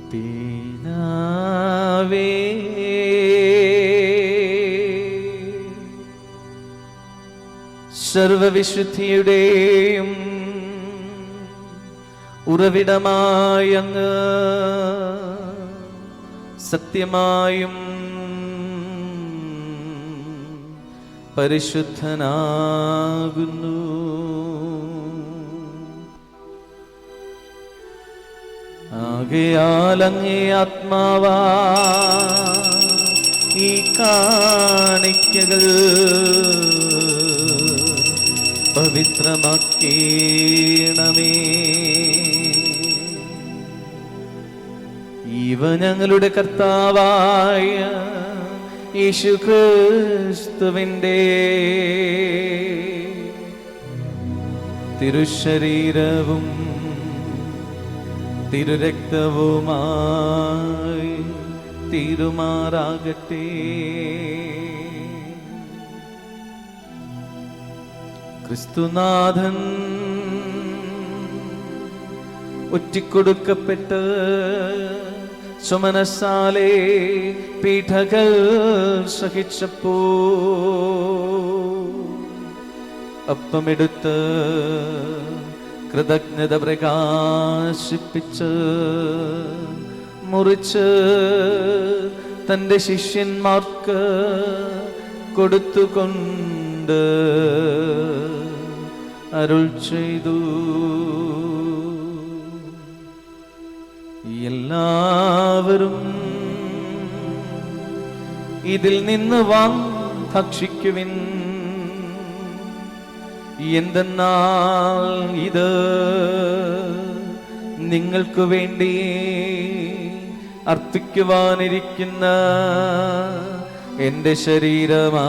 പിതാവേ, സർവവിശുദ്ധിയുടെയും ഉറവിടമായ അങ്ങ് സത്യമായും പരിശുദ്ധനാകുന്നു. ആകയാൽ അങ്ങേ ആത്മാവാ ഈ കാണിക്കകൾ പവിത്രമാക്കേണമേ. ഇവ ഞങ്ങളുടെ കർത്താവായ യേശുക്രിസ്തുവിന്റെ തിരുശരീരവും തിരുരക്തവുമായി തീരുമാറാകട്ടെ. ക്രിസ്തുനാഥൻ ഒറ്റിക്കൊടുക്കപ്പെട്ട് സുമനസാലെ പീഠകൾ സഹിച്ചപ്പോ അപ്പമെടുത്ത് കൃതജ്ഞത പ്രകാശിപ്പിച്ച് മുറിച്ച് തൻ്റെ ശിഷ്യന്മാർക്ക് കൊടുത്തുകൊണ്ട് അരുൾ ചെയ്തു. എല്ലാവരും ഇതിൽ നിന്ന് ഭക്ഷിക്കുവിൻ. എന്തെന്നാൽ ഇത് നിങ്ങൾക്ക് വേണ്ടി അർപ്പിക്കുവാനിരിക്കുന്ന എൻ്റെ ശരീരമാകുന്നു.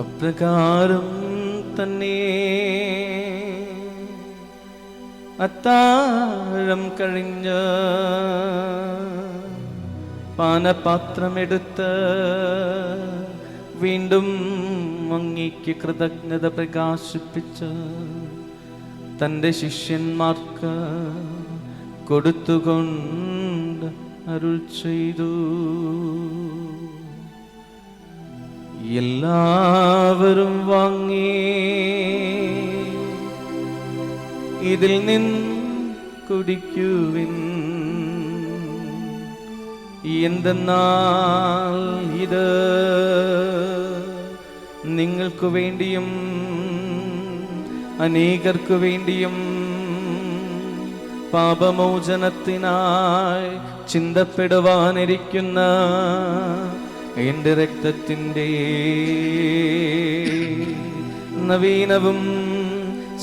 അപ്രകാരം തന്നെ അത്താഴം കഴിഞ്ഞ് പാനപാത്രമെടുത്ത് വീണ്ടും അങ്ങേക്ക് കൃതജ്ഞത പ്രകാശിപ്പിച്ച് തൻ്റെ ശിഷ്യന്മാർക്ക് കൊടുത്തുകൊണ്ട് അരുൾ ചെയ്തു, എല്ലാവരും വാങ്ങി ഇതിൽ നിന്ന് കുടിക്കുവിൻ. എന്തെന്നാൽ ഇത് നിങ്ങൾക്ക് വേണ്ടിയും അനേകർക്കു വേണ്ടിയും പാപമോചനത്തിനായി ചിന്തപ്പെടുവാനിരിക്കുന്ന എൻ്റെ രക്തത്തിൻ്റെ നവീനവും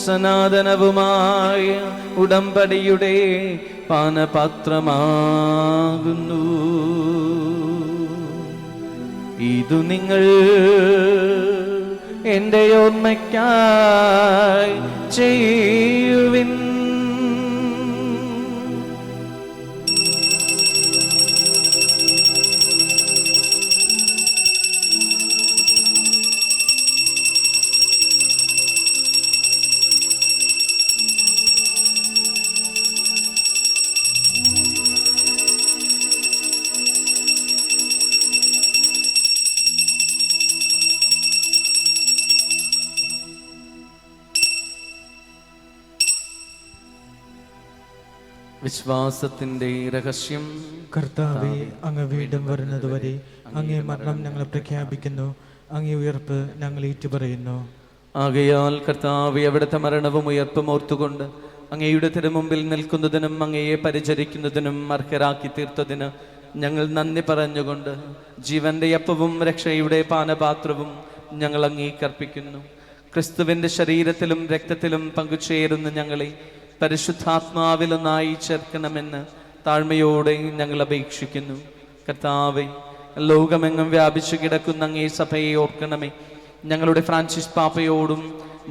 സനാതനവുമായ ഉടമ്പടിയുടെ പാനപാത്രമാകുന്നു. ഇതു നിങ്ങൾ എൻ്റെ ഓർമ്മയ്ക്കായി ചെയ്യുവിൻ. വിശ്വാസത്തിന്റെ രഹസ്യം. കർത്താവെ, അങ്ങ് വീണ്ടും വരുന്നതുവരെ അങ്ങേ മരണം ഞങ്ങൾ പ്രഖ്യാപിക്കുന്നു, അങ്ങേ ഉയർപ്പ് ഞങ്ങൾ ഏറ്റുപറയുന്നു. ആകയാൽ കർത്താവെ, അവിടുത്തെ മരണവും ഉയർപ്പും ഓർത്തുകൊണ്ട് അങ്ങയുടെ തിരുമുമ്പിൽ നിൽക്കുന്നതിനും അങ്ങയെ പരിചരിക്കുന്നതിനും അർഹരാക്കി തീർത്തതിന് ഞങ്ങൾ നന്ദി പറഞ്ഞുകൊണ്ട് ജീവന്റെ അപ്പവും രക്ഷയുടെ പാനപാത്രവും ഞങ്ങൾ അങ്ങേക്കർപ്പിക്കുന്നു. ക്രിസ്തുവിന്റെ ശരീരത്തിലും രക്തത്തിലും പങ്കുചേരുന്ന ഞങ്ങളെ പരിശുദ്ധാത്മാവിലൊന്നായി ചേർക്കണമെന്ന് താഴ്മയോടെ ഞങ്ങൾ അപേക്ഷിക്കുന്നു. കർത്താവെ, ലോകമെങ്ങും വ്യാപിച്ചു കിടക്കുന്ന അങ്ങേ സഭയെ ഓർക്കണമേ. ഞങ്ങളുടെ ഫ്രാൻസിസ് പാപ്പയോടും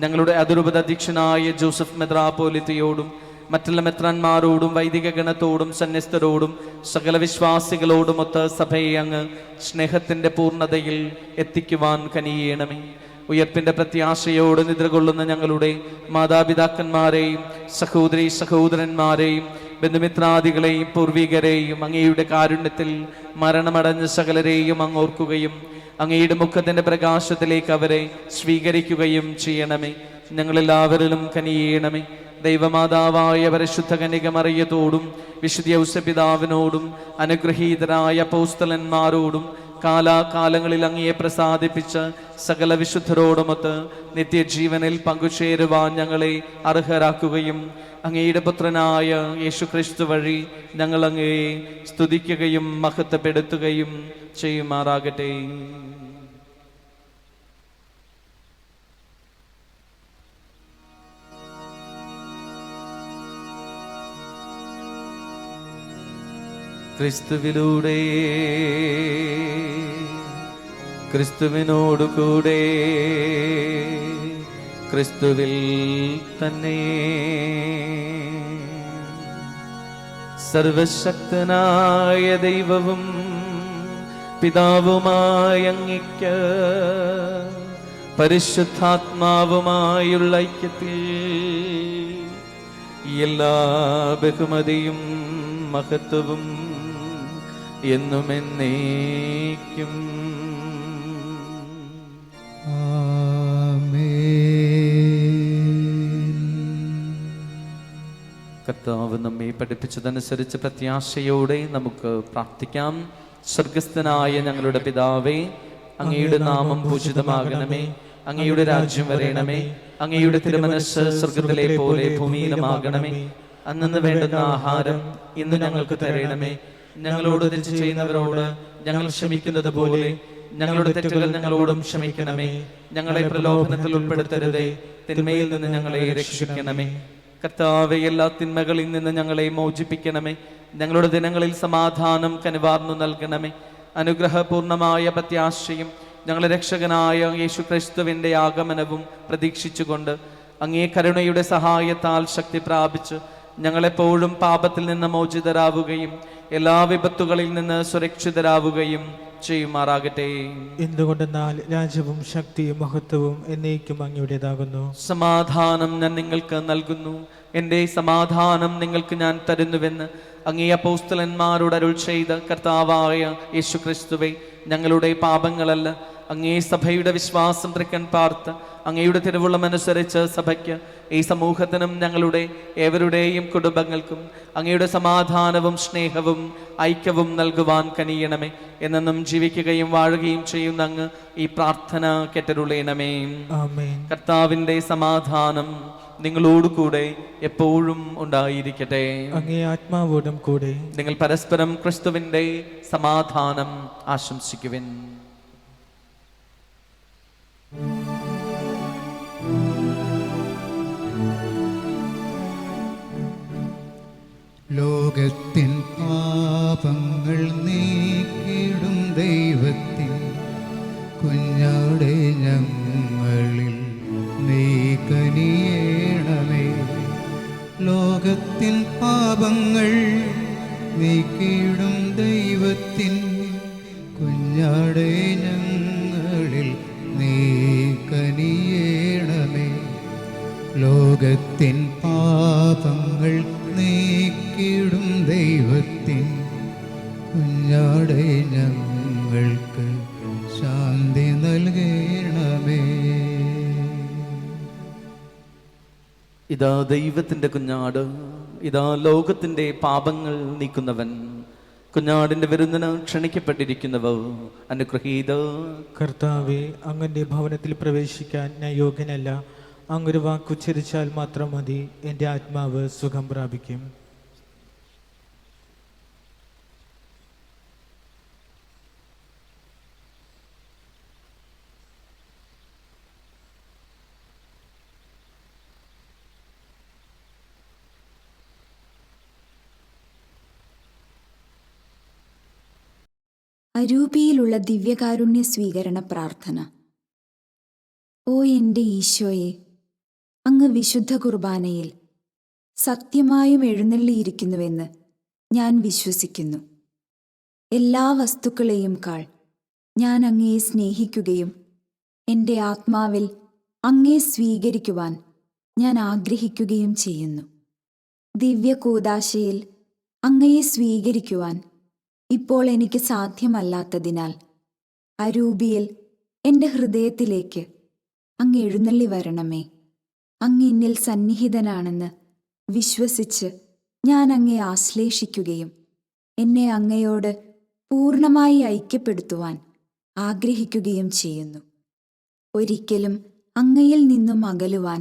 ഞങ്ങളുടെ അതിരൂപത അധ്യക്ഷനായ ജോസഫ് മെത്രാപ്പോലിത്തയോടും മറ്റുള്ള മെത്രാന്മാരോടും വൈദിക ഗണത്തോടും സന്യസ്തരോടും സകല വിശ്വാസികളോടുമൊത്ത് സഭയെ അങ്ങ് സ്നേഹത്തിന്റെ പൂർണ്ണതയിൽ എത്തിക്കുവാൻ കനിയേണമേ. ഉയർപ്പിന്റെ പ്രത്യാശയോട് നിദ്രകൊള്ളുന്ന ഞങ്ങളുടെ മാതാപിതാക്കന്മാരെയും സഹോദരി സഹോദരന്മാരെയും ബന്ധുമിത്രാദികളെയും പൂർവികരെയും അങ്ങയുടെ കാരുണ്യത്തിൽ മരണമടഞ്ഞ സകലരെയും അങ്ങ് ഓർക്കുകയും അങ്ങയുടെ മുഖത്തിന്റെ പ്രകാശത്തിലേക്ക് അവരെ സ്വീകരിക്കുകയും ചെയ്യണമേ. ഞങ്ങളെല്ലാവരിലും കനിയേണമേ. ദൈവമാതാവായ പരിശുദ്ധ കന്യക മറിയത്തോടും വിശുദ്ധ ഔസപിതാവിനോടും അനുഗ്രഹീതരായ അപ്പോസ്തലന്മാരോടും കാലാകാലങ്ങളിൽ അങ്ങയെ പ്രസാദിപ്പിച്ച സകല വിശുദ്ധരോടുമൊത്ത് നിത്യജീവനിൽ പങ്കുചേരുവാൻ ഞങ്ങളെ അർഹരാക്കുകയും അങ്ങയുടെ പുത്രനായ യേശുക്രിസ്തു വഴി ഞങ്ങൾ അങ്ങയെ സ്തുതിക്കുകയും മഹത്വപ്പെടുത്തുകയും ചെയ്യുമാറാകട്ടെ. ക്രിസ്തുവിലൂടെ ക്രിസ്തുവിനോടുകൂടെ ക്രിസ്തുവിൽ തന്നെ സർവശക്തനായ ദൈവവും പിതാവുമായ അങ്ങയ്ക്ക് പരിശുദ്ധാത്മാവുമായുള്ള ഐക്യത്തിൽ എല്ലാ ബഹുമതിയും മഹത്വവും എന്നും എന്നേക്കും. കർത്താവ് നമ്മെ പഠിപ്പിച്ചതനുസരിച്ച് പ്രത്യാശയോടെ നമുക്ക് പ്രാർത്ഥിക്കാം. സ്വർഗസ്ഥനായ ഞങ്ങളുടെ പിതാവേ, അങ്ങയുടെ നാമം പൂജിതമാകണമേ. അങ്ങയുടെ രാജ്യം വരേണമേ. അങ്ങയുടെ തിരുമനസ്സ് സ്വർഗത്തിലെ പോലെ ഭൂമിയിലുമാകണമേ. അന്നു വേണ്ടുന്ന ആഹാരം ഇന്ന് ഞങ്ങൾക്ക് തരണമേ. ഞങ്ങളോട് തെറ്റ് ചെയ്യുന്നവരോട് ഞങ്ങൾ ക്ഷമിക്കുന്നത് പോലെ ഞങ്ങളുടെ തെറ്റുകൾ ഞങ്ങളോടും ക്ഷമിക്കണമേ. ഞങ്ങളെ പ്രലോഭനത്തിൽ ഉൾപ്പെടുത്തരുതേ, തിന്മയിൽ നിന്ന് ഞങ്ങളെ രക്ഷിക്കണമേ. കർത്താവേ, എല്ലാ തിന്മകളിൽ നിന്ന് ഞങ്ങളെ മോചിപ്പിക്കണമേ. ഞങ്ങളുടെ ദിനങ്ങളിൽ സമാധാനം കനിവാർന്നു നൽകണമേ. അനുഗ്രഹപൂർണമായ പ്രത്യാശയും ഞങ്ങളുടെ രക്ഷകനായ യേശുക്രിസ്തുവിന്റെ ആഗമനവും പ്രതീക്ഷിച്ചുകൊണ്ട് അങ്ങേ കരുണയുടെ സഹായത്താൽ ശക്തി പ്രാപിച്ച് ഞങ്ങളെപ്പോഴും പാപത്തിൽ നിന്ന് മോചിതരാവുകയും എല്ലാ വിപത്തുകളിൽ നിന്ന് സുരക്ഷിതരാവുകയും ചെയ്യുമാറാകട്ടെ. എന്തുകൊണ്ടെന്നാൽ രാജ്യവും ശക്തിയും മഹത്വവും എന്നേക്കും അങ്ങയുടേതാകുന്നു. സമാധാനം ഞാൻ നിങ്ങൾക്ക് നൽകുന്നു, എൻ്റെ സമാധാനം നിങ്ങൾക്ക് ഞാൻ തരുന്നുവെന്ന് അങ്ങേ അപ്പോസ്തലന്മാരോട് അരുൾ ചെയ്ത കർത്താവായ യേശുക്രിസ്തുവേ, ഞങ്ങളുടെ പാപങ്ങളല്ല അങ്ങേ സഭയുടെ വിശ്വാസം തൃക്കൺ പാർത്ത് അങ്ങയുടെ തിരുവുള്ളമനുസരിച്ച് സഭയ്ക്ക് ഈ സമൂഹത്തിനും ഞങ്ങളുടെ ഏവരുടെയും കുടുംബങ്ങൾക്കും അങ്ങയുടെ സമാധാനവും സ്നേഹവും ഐക്യവും നൽകുവാൻ കനിയണമേ. എന്നെന്നും ജീവിക്കുകയും വാഴുകയും ചെയ്യുന്ന അങ്ങ് ഈ പ്രാർത്ഥന കേട്ടരുളേണമേ. ആമേൻ. കർത്താവിൻ്റെ സമാധാനം നിങ്ങളോടുകൂടെ എപ്പോഴും ഉണ്ടായിരിക്കട്ടെ. അങ്ങേ ആത്മാവോടും കൂടെ. നിങ്ങൾ പരസ്പരം ക്രിസ്തുവിൻ്റെ സമാധാനം ആശംസിക്കുവിൻ. ലോകത്തിൻ പാപങ്ങൾ നീക്കിടും ദൈവത്തിൻ കുഞ്ഞാടെ ഞങ്ങളിൽ നീ കനിയേണമേ. ലോകത്തിൻ പാപങ്ങൾ നീക്കിടും ദൈവത്തിൻ കുഞ്ഞാടെ ഞങ്ങളിൽ നീ കനിയേണമേ. ലോകത്തിൻ പാപങ്ങൾ നീക്കിടും ദൈവത്തിൻ കുഞ്ഞാടെ ഞങ്ങൾക്ക് ശാന്തി നൽകണമേ. ഇതാ ദൈവത്തിൻ്റെ കുഞ്ഞാട്, ഇതാ ലോകത്തിൻ്റെ പാപങ്ങൾ നീക്കുന്നവൻ. കുഞ്ഞാടിന്റെ വിരുന്നിന് ക്ഷണിക്കപ്പെട്ടിരിക്കുന്നവർ അനുഗ്രഹീത. കർത്താവെ, അങ്ങന്റെ ഭവനത്തിൽ പ്രവേശിക്കാൻ ഞാൻ യോഗ്യനല്ല. അങ്ങൊരു വാക്കുച്ചരിച്ചാൽ മാത്രം മതി, എൻ്റെ ആത്മാവ് സുഖം പ്രാപിക്കും. അരൂപിയിലുള്ള ദിവ്യകാരുണ്യ സ്വീകരണ പ്രാർത്ഥന. ഓ എൻ്റെ ഈശോയെ, അങ്ങ് വിശുദ്ധ കുർബാനയിൽ സത്യമായും എഴുന്നള്ളിയിരിക്കുന്നുവെന്ന് ഞാൻ വിശ്വസിക്കുന്നു. എല്ലാ വസ്തുക്കളെയും കാൾ ഞാൻ അങ്ങയെ സ്നേഹിക്കുകയും എൻ്റെ ആത്മാവിൽ അങ്ങയെ സ്വീകരിക്കുവാൻ ഞാൻ ആഗ്രഹിക്കുകയും ചെയ്യുന്നു. ദിവ്യകൂദാശയിൽ അങ്ങയെ സ്വീകരിക്കുവാൻ ഇപ്പോൾ എനിക്ക് സാധ്യമല്ലാത്തതിനാൽ അരൂപിയിൽ എൻ്റെ ഹൃദയത്തിലേക്ക് അങ്ങ് എഴുന്നള്ളി വരണമേ. അങ്ങ് എന്നിൽ സന്നിഹിതനാണെന്ന് വിശ്വസിച്ച് ഞാൻ അങ്ങയെ ആശ്ലേഷിക്കുകയും എന്നെ അങ്ങയോട് പൂർണ്ണമായി ഐക്യപ്പെടുത്തുവാൻ ആഗ്രഹിക്കുകയും ചെയ്യുന്നു. ഒരിക്കലും അങ്ങയിൽ നിന്നും അകലുവാൻ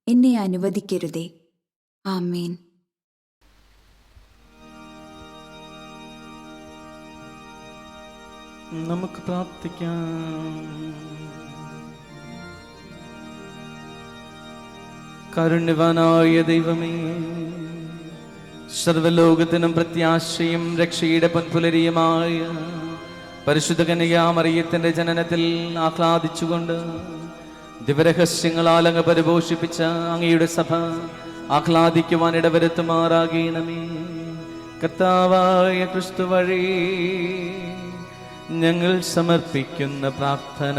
എന്നെ അനുവദിക്കരുതേ. ആമേൻ. നമുക്ക് പ്രാർത്ഥിക്കാം. കാരുണ്യവാനായ ദൈവമേ, സർവ്വലോകത്തിനും പ്രത്യാശയും രക്ഷയുടെ പൊൻപുലരിയുമായ പരിശുദ്ധ കന്യകാമറിയത്തിന്റെ ജനനത്തിൽ ആഹ്ലാദിച്ചുകൊണ്ട് ദിവരഹസ്യങ്ങളാൽ അങ്ങ് പരിപോഷിപ്പിച്ച അങ്ങയുടെ സഭ ആഹ്ലാദിക്കുവാൻ ഇടവരുത്തുമാറാകണമേ. കർത്താവായ ക്രിസ്തു വഴി ഞങ്ങൾ സമർപ്പിക്കുന്ന പ്രാർത്ഥന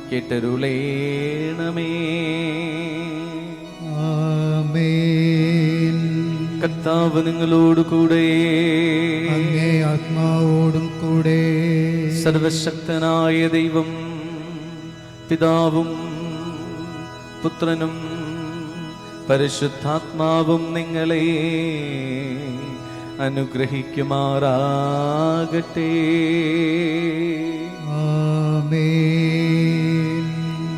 കേട്ടരുളേണമേ. ആമേൻ. കർത്താവ് നിങ്ങളോട് കൂടെ, അങ്ങേ ആത്മാവോടും കൂടെ. സർവശക്തനായ ദൈവം പിതാവും പുത്രനും പരിശുദ്ധാത്മാവും നിങ്ങളെ അനുഗ്രഹിക്കുമാറാകട്ടെ. ആമേൻ.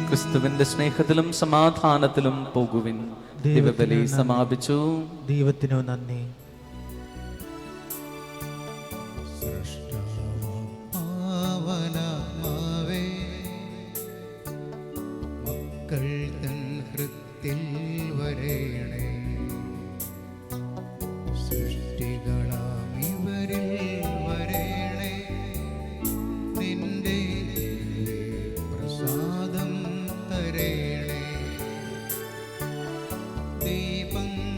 ക്രിസ്തുവിന്റെ സ്നേഹത്തിലും സമാധാനത്തിലും പോകുവിൻ. ദിവബലി സമാപിച്ചു. ദൈവത്തിനു നന്ദി. പാവനമാവേ, മക്കൾ തൻ ഹൃത്തിൽ വരേണേ. സൃഷ്ടികളാം ഇവരിൽ വരേണേ. നിന്റെ പ്രസാദം തരേണേ. ദീപങ്ങളാമിന്ദ്രിയങ്ങൾ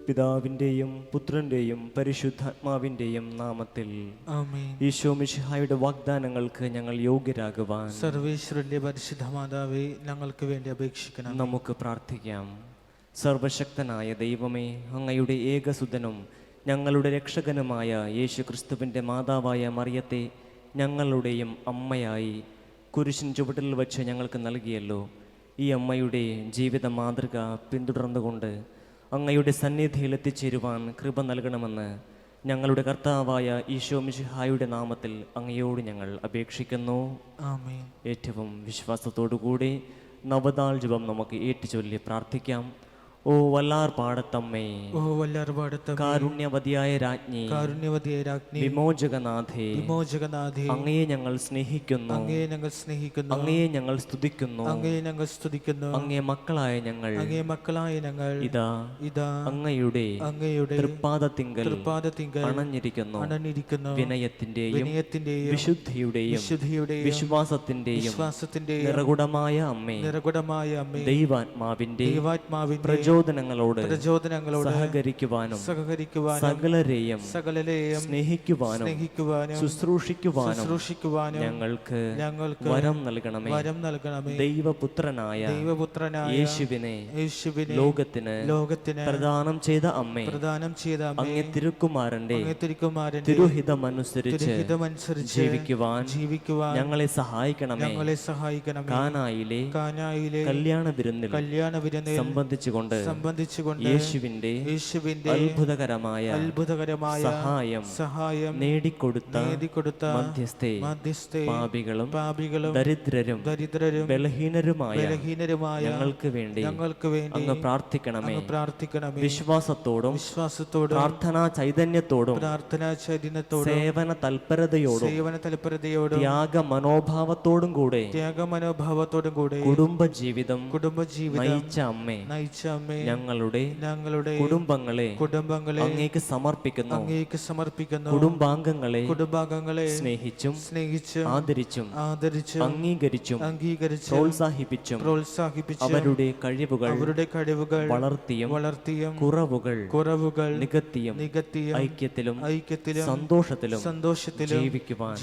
പിതാവിൻ്റെയും പുത്രൻ്റെയും പരിശുദ്ധാത്മാവിൻ്റെയും നാമത്തിൽ. ആമേൻ. ഈശോ മിശിഹായുടെ വാഗ്ദാനങ്ങൾക്ക് ഞങ്ങൾ യോഗ്യരാകുവാൻ സർവേശ്വരന്റെ പരിശുദ്ധ മാതാവേ, ഞങ്ങൾക്ക് വേണ്ടി അപേക്ഷിക്കണം. നമുക്ക് പ്രാർത്ഥിക്കാം. സർവശക്തനായ ദൈവമേ, അങ്ങയുടെ ഏകസുതനും ഞങ്ങളുടെ രക്ഷകനുമായ യേശു ക്രിസ്തുവിൻ്റെ മാതാവായ മറിയത്തെ ഞങ്ങളുടെയും അമ്മയായി കുരിശിൻ ചുവട്ടിൽ വച്ച് ഞങ്ങൾക്ക് നൽകിയല്ലോ. ഈ അമ്മയുടെ ജീവിത മാതൃക പിന്തുടർന്നുകൊണ്ട് അങ്ങയുടെ സന്നിധിയിൽ എത്തിച്ചേരുവാൻ കൃപ നൽകണമെന്ന് ഞങ്ങളുടെ കർത്താവായ ഈശോ മിശിഹായുടെ നാമത്തിൽ അങ്ങയോട് ഞങ്ങൾ അപേക്ഷിക്കുന്നു. ആമേൻ. ഏറ്റവും വിശ്വാസത്തോടുകൂടി നവതാൾ ജപം നമുക്ക് ഏറ്റുചൊല്ലി പ്രാർത്ഥിക്കാം. ഓ വല്ലാർ പാടത്തമ്മേ, ഓ വല്ലാർപാടത്തമ്മേ, കാരുണ്യവതിയായ രാജ്ഞി, കാരുണ്യവതിയായ രാജ്ഞി, വിമോചകനാഥേ, വിമോചകനാഥേ, അങ്ങയെ ഞങ്ങൾ സ്നേഹിക്കുന്നു, അങ്ങയെ ഞങ്ങൾ സ്നേഹിക്കുന്നു, അങ്ങയെ ഞങ്ങൾ സ്തുതിക്കുന്നു, അങ്ങയെ ഞങ്ങൾ സ്തുതിക്കുന്നു. അങ്ങേ മക്കളായ ഞങ്ങൾ അങ്ങേ മക്കളായ ഞങ്ങൾ ഇതാ അങ്ങയുടെ തൃപ്പാദത്തിങ്കൽ അണഞ്ഞിരിക്കുന്നു. അണഞ്ഞിരിക്കുന്നു. വിനയത്തിന്റെയും വിശുദ്ധിയുടെയും വിശ്വാസത്തിന്റെയും നിറകുടമായ അമ്മേ, ദൈവാത്മാവിന്റെ പ്രചോദനങ്ങളോട് സഹകരിക്കുവാനും സകലരെയും സ്നേഹിക്കുവാനും ശുശ്രൂഷിക്കുവാനും ഞങ്ങൾക്ക് വരം നൽകണമേ. ദൈവപുത്രനായ യേശുവിനെ ലോകത്തിന് പ്രദാനം ചെയ്ത അമ്മേ, അങ്ങേ തിരുക്കുമാരന്റെ തിരുഹിതമനുസരിച്ച് ജീവിക്കുവാൻ ഞങ്ങളെ സഹായിക്കണമേ. കാനായിലെ കല്യാണ വിരുന്നിൽ സംബന്ധിച്ചുകൊണ്ട് യേശുവിന്റെ അത്ഭുതകരമായ സഹായം നേടിക്കൊടുത്ത മധ്യസ്ഥേ, പാപികളും ദരിദ്രരും ബലഹീനരുമായ ഞങ്ങൾക്ക് വേണ്ടി അങ്ങ് പ്രാർത്ഥിക്കണമേ. വിശ്വാസത്തോടും പ്രാർത്ഥനാ ചൈതന്യത്തോടും സേവന തൽപരതയോടും ത്യാഗ മനോഭാവത്തോടും കൂടെ കുടുംബജീവിതം നയിച്ച അമ്മേ, ഞങ്ങളുടെ കുടുംബങ്ങളെ അങ്ങേക്ക് സമർപ്പിക്കുന്നു. കുടുംബാംഗങ്ങളെ സ്നേഹിച്ചും ആദരിച്ചും അംഗീകരിച്ചും പ്രോത്സാഹിപ്പിച്ചും അവരുടെ കഴിവുകൾ വളർത്തിയും കുറവുകൾ നികത്തിയും ഐക്യത്തിലും സന്തോഷത്തിലും ജീവിക്കുവാൻ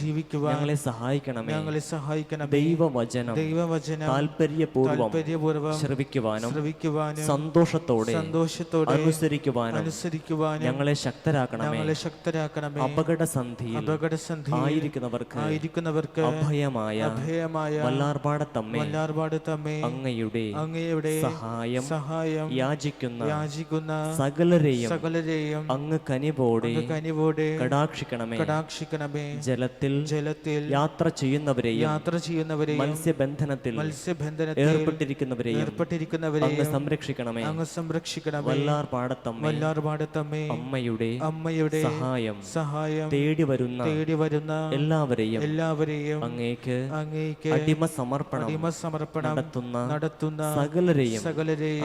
ഞങ്ങളെ സഹായിക്കണമേ. ദൈവവചനം താല്പര്യപൂർവ്വം ശ്രവിക്കുവാനും സന്തോഷത്തോടെ അനുസരിക്കുവാനും ഞങ്ങളെ ശക്തരാക്കണമേ. അപകടസന്ധിയിൽ ആയിരിക്കുന്നവർക്ക് അഭയമായ വല്ലാർപാടത്തമ്മേ, അങ്ങയുടെ സഹായം യാചിക്കുന്ന സകലരെയും അങ്ങ് കനിവോടെ കടാക്ഷിക്കണമേ. ജലത്തിൽ യാത്ര ചെയ്യുന്നവരെയും മത്സ്യബന്ധനത്തിൽ ഏർപ്പെട്ടിരിക്കുന്നവരെയും അങ്ങ് സംരക്ഷിക്കണമേ. വല്ലാർപാടത്തമ്മേ, അമ്മയുടെ സഹായം തേടി വരുന്ന എല്ലാവരെയും അങ്ങേക്ക് അടിമ സമർപ്പണം നടത്തുന്ന സകലരെയും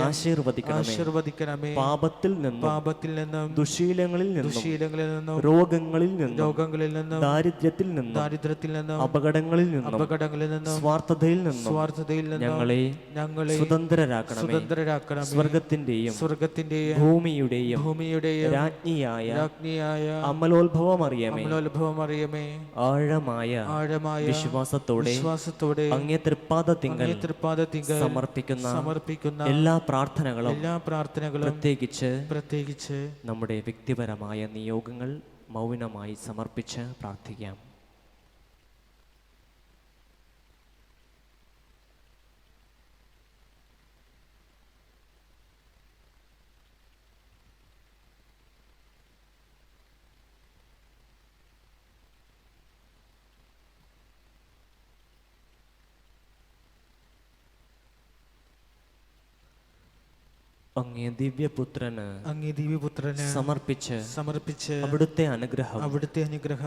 ആശീർവദിക്കണമേ. പാപത്തിൽ നിന്നും ദുശീലങ്ങളിൽ നിന്നും രോഗങ്ങളിൽ നിന്നും ദാരിദ്ര്യത്തിൽ നിന്നും അപകടങ്ങളിൽ നിന്നും സ്വാർത്ഥതയിൽ നിന്നും ഞങ്ങളെ സ്വതന്ത്രരാക്കണമേ. സ്വർഗത്തിന്റെയും ഭൂമിയുടെയും രാജ്ഞിയായ അമലോത്ഭവമറിയമേ, ആഴമായ വിശ്വാസത്തോടെ അങ്ങേ തൃപ്പാദത്തിങ്കൽ സമർപ്പിക്കുന്ന എല്ലാ പ്രാർത്ഥനകളും പ്രത്യേകിച്ച് നമ്മുടെ വ്യക്തിപരമായ നിയോഗങ്ങൾ മൗനമായി സമർപ്പിച്ച് പ്രാർത്ഥിക്കാം. അങ്ങേ ദിവ്യപുത്രന് സമർപ്പിച്ച് അവിടുത്തെ അനുഗ്രഹം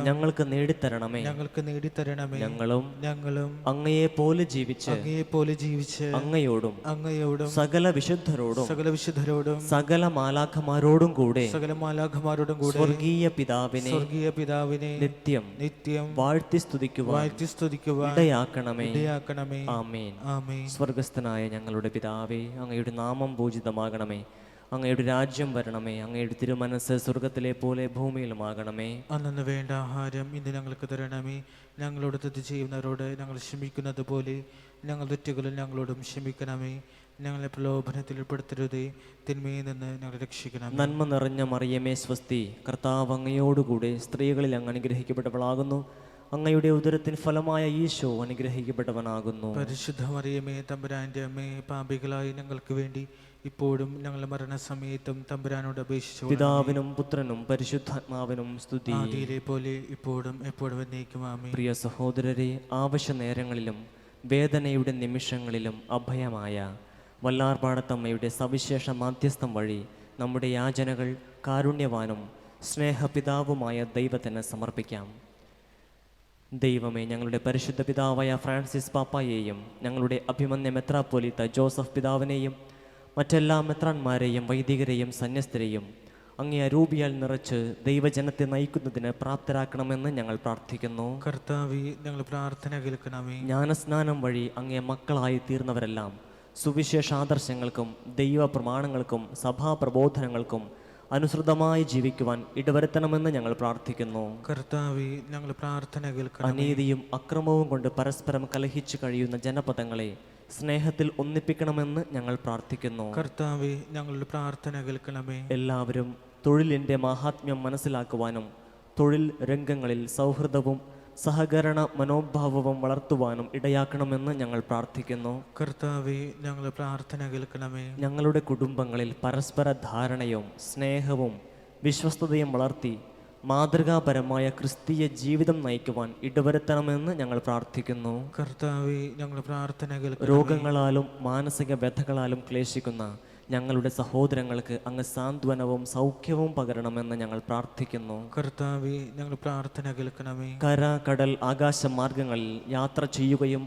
ഞങ്ങൾക്ക് നേടിത്തരണമേ. ഞങ്ങളും അങ്ങയെ പോലെ ജീവിച്ച് അങ്ങയോടും സകല വിശുദ്ധരോടും സകല മാലാഖമാരോടും കൂടെ സ്വർഗീയ പിതാവിനെ നിത്യം വാഴ്ത്തി സ്തുതിക്കുവാൻ ഇടയാക്കണമേ. ആമേൻ. സ്വർഗസ്ഥനായ ഞങ്ങളുടെ പിതാവേ, അങ്ങയുടെ നാമം പൂജിതമാകണമേ. അങ്ങയുടെ രാജ്യം വരണമേ. അങ്ങയുടെ തിരുമനസ് സ്വർഗത്തിലെ പോലെ ഭൂമിയിലുമാകണമേ. അന്നു വേണ്ട ആഹാരം ഇന്ന് ഞങ്ങൾക്ക് തരണമേ. ഞങ്ങളോട് തെറ്റ് ചെയ്യുന്നവരോട് ഞങ്ങൾ ക്ഷമിക്കുന്നത് പോലെ ഞങ്ങളുടെ തെറ്റുകളും ഞങ്ങളോടും ക്ഷമിക്കണമേ. ഞങ്ങളെ പ്രലോഭനത്തിൽ ഉൾപ്പെടുത്തരുതേ, തിന്മയിൽ നിന്ന് ഞങ്ങളെ രക്ഷിക്കണം. നന്മ നിറഞ്ഞ മറിയമേ സ്വസ്തി, കർത്താവ് അങ്ങയോടുകൂടെ സ്ത്രീകളിൽ അങ്ങ് അനുഗ്രഹിക്കപ്പെട്ടവളാകുന്നു. അങ്ങയുടെ ഉദരത്തിൻ ഫലമായ ഈശോ അനുഗ്രഹിക്കപ്പെട്ടവനാകുന്നു. പരിശുദ്ധ മറിയമേ തമ്പുരാന്റെ അമ്മേ, പാപികളായി ഞങ്ങൾക്ക് വേണ്ടി ഇപ്പോഴും ഞങ്ങളുടെ മരണസമയത്തും തമ്പുരാനോട് അപേക്ഷിച്ചു. പിതാവിനും പുത്രനും പരിശുദ്ധാത്മാവിനും സ്തുതി. ആദിയിലെ പോലെ ഇപ്പോഴും എപ്പോഴും എന്നേക്കും ആമേൻ. പ്രിയ സഹോദരരെ, ആവശ്യ നേരങ്ങളിലും വേദനയുടെ നിമിഷങ്ങളിലും അഭയമായ വല്ലാർപാടത്തമ്മയുടെ സവിശേഷ മാധ്യസ്ഥം വഴി നമ്മുടെ യാചനകൾ കാരുണ്യവാനും സ്നേഹപിതാവുമായ ദൈവത്തിന് സമർപ്പിക്കാം. ദൈവമേ, ഞങ്ങളുടെ പരിശുദ്ധ പിതാവായ ഫ്രാൻസിസ് പാപ്പായെയും ഞങ്ങളുടെ അഭിമന്യ മെത്രാപ്പൊലീത്ത ജോസഫ് പിതാവിനെയും മറ്റെല്ലാ മെത്രാന്മാരെയും വൈദികരെയും സന്യസ്തരെയും അങ്ങേ അരൂപിയാൽ നിറച്ച് ദൈവജനത്തെ നയിക്കുന്നതിന് പ്രാപ്തരാക്കണമെന്ന് ഞങ്ങൾ പ്രാർത്ഥിക്കുന്നു. കർത്താവേ, ഞങ്ങൾ പ്രാർത്ഥന കേൾക്കണമേ. ജ്ഞാനസ്നാനം വഴി അങ്ങേ മക്കളായി തീർന്നവരെല്ലാം സുവിശേഷാദർശങ്ങൾക്കും ദൈവ പ്രമാണങ്ങൾക്കും സഭാപ്രബോധനങ്ങൾക്കും അനുസൃതമായി ജീവിക്കുവാൻ ഇടവരുത്തണമെന്ന് ഞങ്ങൾ പ്രാർത്ഥിക്കുന്നു. കർത്താവേ, ഞങ്ങൾ പ്രാർത്ഥന കേൾക്കണമേ. അനീതിയും അക്രമവും കൊണ്ട് പരസ്പരം കലഹിച്ചു കഴിയുന്ന ജനപദങ്ങളെ സ്നേഹത്തിൽ ഒന്നിപ്പിക്കണമെന്ന് ഞങ്ങൾ പ്രാർത്ഥിക്കുന്നു. കർത്താവേ, ഞങ്ങളുടെ പ്രാർത്ഥന കേൾക്കണമേ. എല്ലാവരും തൊഴിലിൻ്റെ മാഹാത്മ്യം മനസ്സിലാക്കുവാനും തൊഴിൽ രംഗങ്ങളിൽ സൗഹൃദവും സഹകരണ മനോഭാവവും വളർത്തുവാനും ഇടയാക്കണമെന്ന് ഞങ്ങൾ പ്രാർത്ഥിക്കുന്നു. കർത്താവേ, ഞങ്ങളുടെ പ്രാർത്ഥന കേൾക്കണമേ. ഞങ്ങളുടെ കുടുംബങ്ങളിൽ പരസ്പര ധാരണയും സ്നേഹവും വിശ്വസ്തതയും വളർത്തി മാതൃകാപരമായ ക്രിസ്തീയ ജീവിതം നയിക്കുവാൻ ഇടവരുത്തണമെന്ന് ഞങ്ങൾ പ്രാർത്ഥിക്കുന്നു. കർത്താവേ, ഞങ്ങളുടെ പ്രാർത്ഥന കേൾക്കണമേ. രോഗങ്ങളാലും മാനസിക വ്യഥകളാലും ക്ലേശിക്കുന്ന ഞങ്ങളുടെ സഹോദരങ്ങൾക്ക് അങ്ങ് സാന്ത്വനവും സൗഖ്യവും പകരണമെന്ന് ഞങ്ങൾ പ്രാർത്ഥിക്കുന്നു. കർത്താവേ, ഞങ്ങൾ പ്രാർത്ഥന കേൾക്കണമേ. കര, കടൽ, ആകാശ മാർഗങ്ങളിൽ യാത്ര ചെയ്യുകയും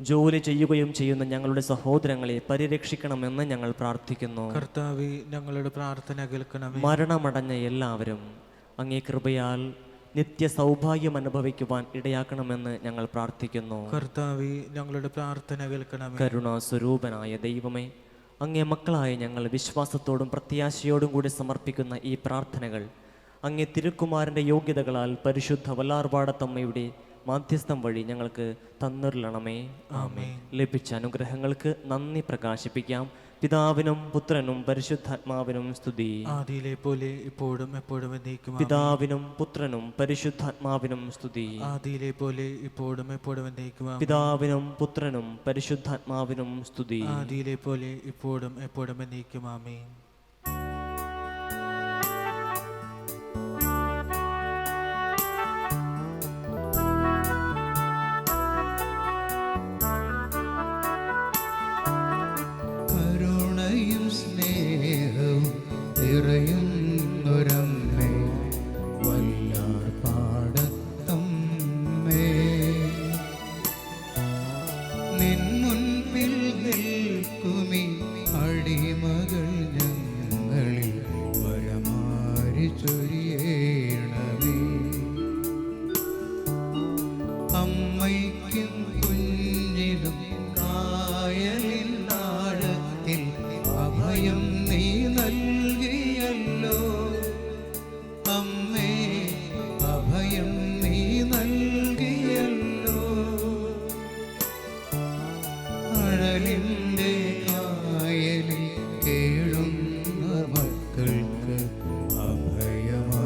ജോലി ചെയ്യുകയും ചെയ്യുന്ന ഞങ്ങളുടെ സഹോദരങ്ങളെ പരിരക്ഷിക്കണമെന്ന് ഞങ്ങൾ പ്രാർത്ഥിക്കുന്നു. കർത്താവേ, ഞങ്ങളുടെ പ്രാർത്ഥന കേൾക്കണമേ. മരണമടഞ്ഞ എല്ലാവരും അങ്ങേ കൃപയാൽ നിത്യ സൗഭാഗ്യം അനുഭവിക്കുവാൻ ഇടയാക്കണമെന്ന് ഞങ്ങൾ പ്രാർത്ഥിക്കുന്നു. കർത്താവേ, ഞങ്ങളുടെ പ്രാർത്ഥന കേൾക്കണമേ. കരുണാസ്വരൂപനായ ദൈവമേ, അങ്ങേ മക്കളായ ഞങ്ങൾ വിശ്വാസത്തോടും പ്രത്യാശയോടും കൂടി സമർപ്പിക്കുന്ന ഈ പ്രാർത്ഥനകൾ അങ്ങേ തിരുക്കുമാരൻ്റെ യോഗ്യതകളാൽ പരിശുദ്ധ വല്ലാർപാടത്തമ്മയുടെ മാധ്യസ്ഥം വഴി ഞങ്ങൾക്ക് തന്നിരളണമേ. ആമേൻ. ലഭിച്ച അനുഗ്രഹങ്ങൾക്ക് നന്ദി പ്രകാശിപ്പിക്കാം. പിതാവിനും പുത്രനും പരിശുദ്ധാത്മാവിനും സ്തുതി. ആദിയിലെ പോലെ ഇപ്പോഴും എപ്പോഴും എന്നേക്കും. പിതാവിനും പുത്രനും പരിശുദ്ധാത്മാവിനും സ്തുതി. ആദിയിലെ പോലെ ഇപ്പോഴും എപ്പോഴും എന്നേക്കും. പിതാവിനും പുത്രനും പരിശുദ്ധാത്മാവിനും സ്തുതി. ആദിയിലെ പോലെ ഇപ്പോഴും എപ്പോഴും എന്നേക്കും. ആമേൻ. കരുണയും സ്നേഹവും നിറയുന്നൊരമ്മേ, വല്ലാർപാടത്തമ്മേ, നിൻ മുൻപിൽ നിൽക്കുമീ അടിമകൾ ഞങ്ങളിൽ വരമാരി ചൊരിയണമേ. അമ്മയ്ക്കും കുഞ്ഞിനും കായലിൻ ആഴത്തിൽ അഭയം നീ നൽകിയല്ലോ. അമ്മേ, അഭയം നീ നൽകിയല്ലോ. അഴലിൻ്റെ കായലിൽ കേഴുന്ന മക്കൾക്ക് അഭയമായി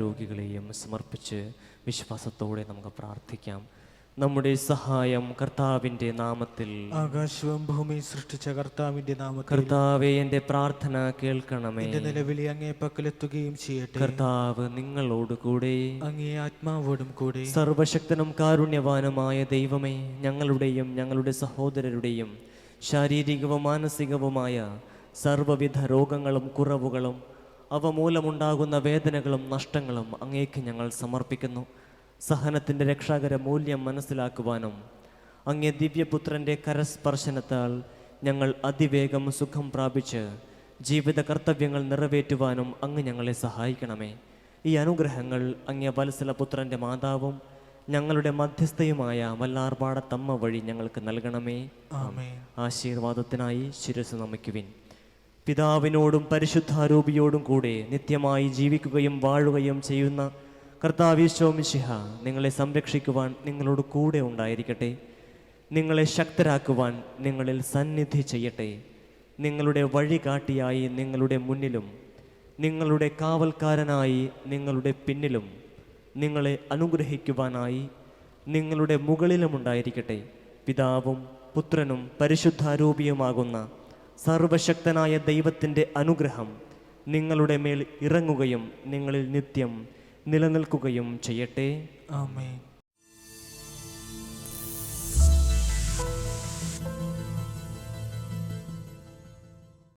രോഗികളെയും സമർപ്പിച്ച് വിശ്വാസത്തോടെ നമുക്ക് പ്രാർത്ഥിക്കാം. നമ്മുടെ സഹായം കർത്താവിൻ്റെ നാമത്തിൽ. ആകാശവും ഭൂമിയും സൃഷ്ടിച്ച കർത്താവിന്റെ നാമത്തിൽ കർത്താവെ, എൻ്റെ പ്രാർത്ഥന കേൾക്കണമേ. എന്റെ നിലവിളി അങ്ങേ പക്കലെത്തുകയും ചെയ്യട്ടെ. കർത്താവ് നിങ്ങളോടുകൂടെ. അങ്ങേ ആത്മാവോടും കൂടെ. സർവശക്തനും കാരുണ്യവാനുമായ ദൈവമേ, ഞങ്ങളുടെയും ഞങ്ങളുടെ സഹോദരരുടെയും ശാരീരികവും മാനസികവുമായ സർവ്വവിധ രോഗങ്ങളും കുറവുകളും അവ മൂലമുണ്ടാകുന്ന വേദനകളും നഷ്ടങ്ങളും അങ്ങേക്ക് ഞങ്ങൾ സമർപ്പിക്കുന്നു. സഹനത്തിൻ്റെ രക്ഷാകര മൂല്യം മനസ്സിലാക്കുവാനും അങ്ങേ ദിവ്യപുത്രൻ്റെ കരസ്പർശനത്താൽ ഞങ്ങൾ അതിവേഗം സുഖം പ്രാപിച്ച് ജീവിത കർത്തവ്യങ്ങൾ നിറവേറ്റുവാനും അങ്ങ് ഞങ്ങളെ സഹായിക്കണമേ. ഈ അനുഗ്രഹങ്ങൾ അങ്ങേ വത്സലപുത്രൻ്റെ മാതാവും ഞങ്ങളുടെ മധ്യസ്ഥയുമായ വല്ലാർപാടത്തമ്മ വഴി ഞങ്ങൾക്ക് നൽകണമേ. ആമേൻ. ആശീർവാദത്തിനായി ശിരസ് നമിക്കുവിൻ. പിതാവിനോടും പരിശുദ്ധാരൂപിയോടും കൂടെ നിത്യമായി ജീവിക്കുകയും വാഴുകയും ചെയ്യുന്ന കർത്താവീശോ മിശിഹ നിങ്ങളെ സംരക്ഷിക്കുവാൻ നിങ്ങളോട് കൂടെ ഉണ്ടായിരിക്കട്ടെ. നിങ്ങളെ ശക്തരാക്കുവാൻ നിങ്ങളിൽ സന്നിധി ചെയ്യട്ടെ. നിങ്ങളുടെ വഴികാട്ടിയായി നിങ്ങളുടെ മുന്നിലും നിങ്ങളുടെ കാവൽക്കാരനായി നിങ്ങളുടെ പിന്നിലും നിങ്ങളെ അനുഗ്രഹിക്കുവാനായി നിങ്ങളുടെ മുകളിലുമുണ്ടായിരിക്കട്ടെ. പിതാവും പുത്രനും പരിശുദ്ധാരൂപിയുമാകുന്ന സർവശക്തനായ ദൈവത്തിൻ്റെ അനുഗ്രഹം നിങ്ങളുടെ മേൽ ഇറങ്ങുകയും നിങ്ങളിൽ നിത്യം നിലനിൽക്കുകയും ചെയ്യട്ടെ. ആമേൻ.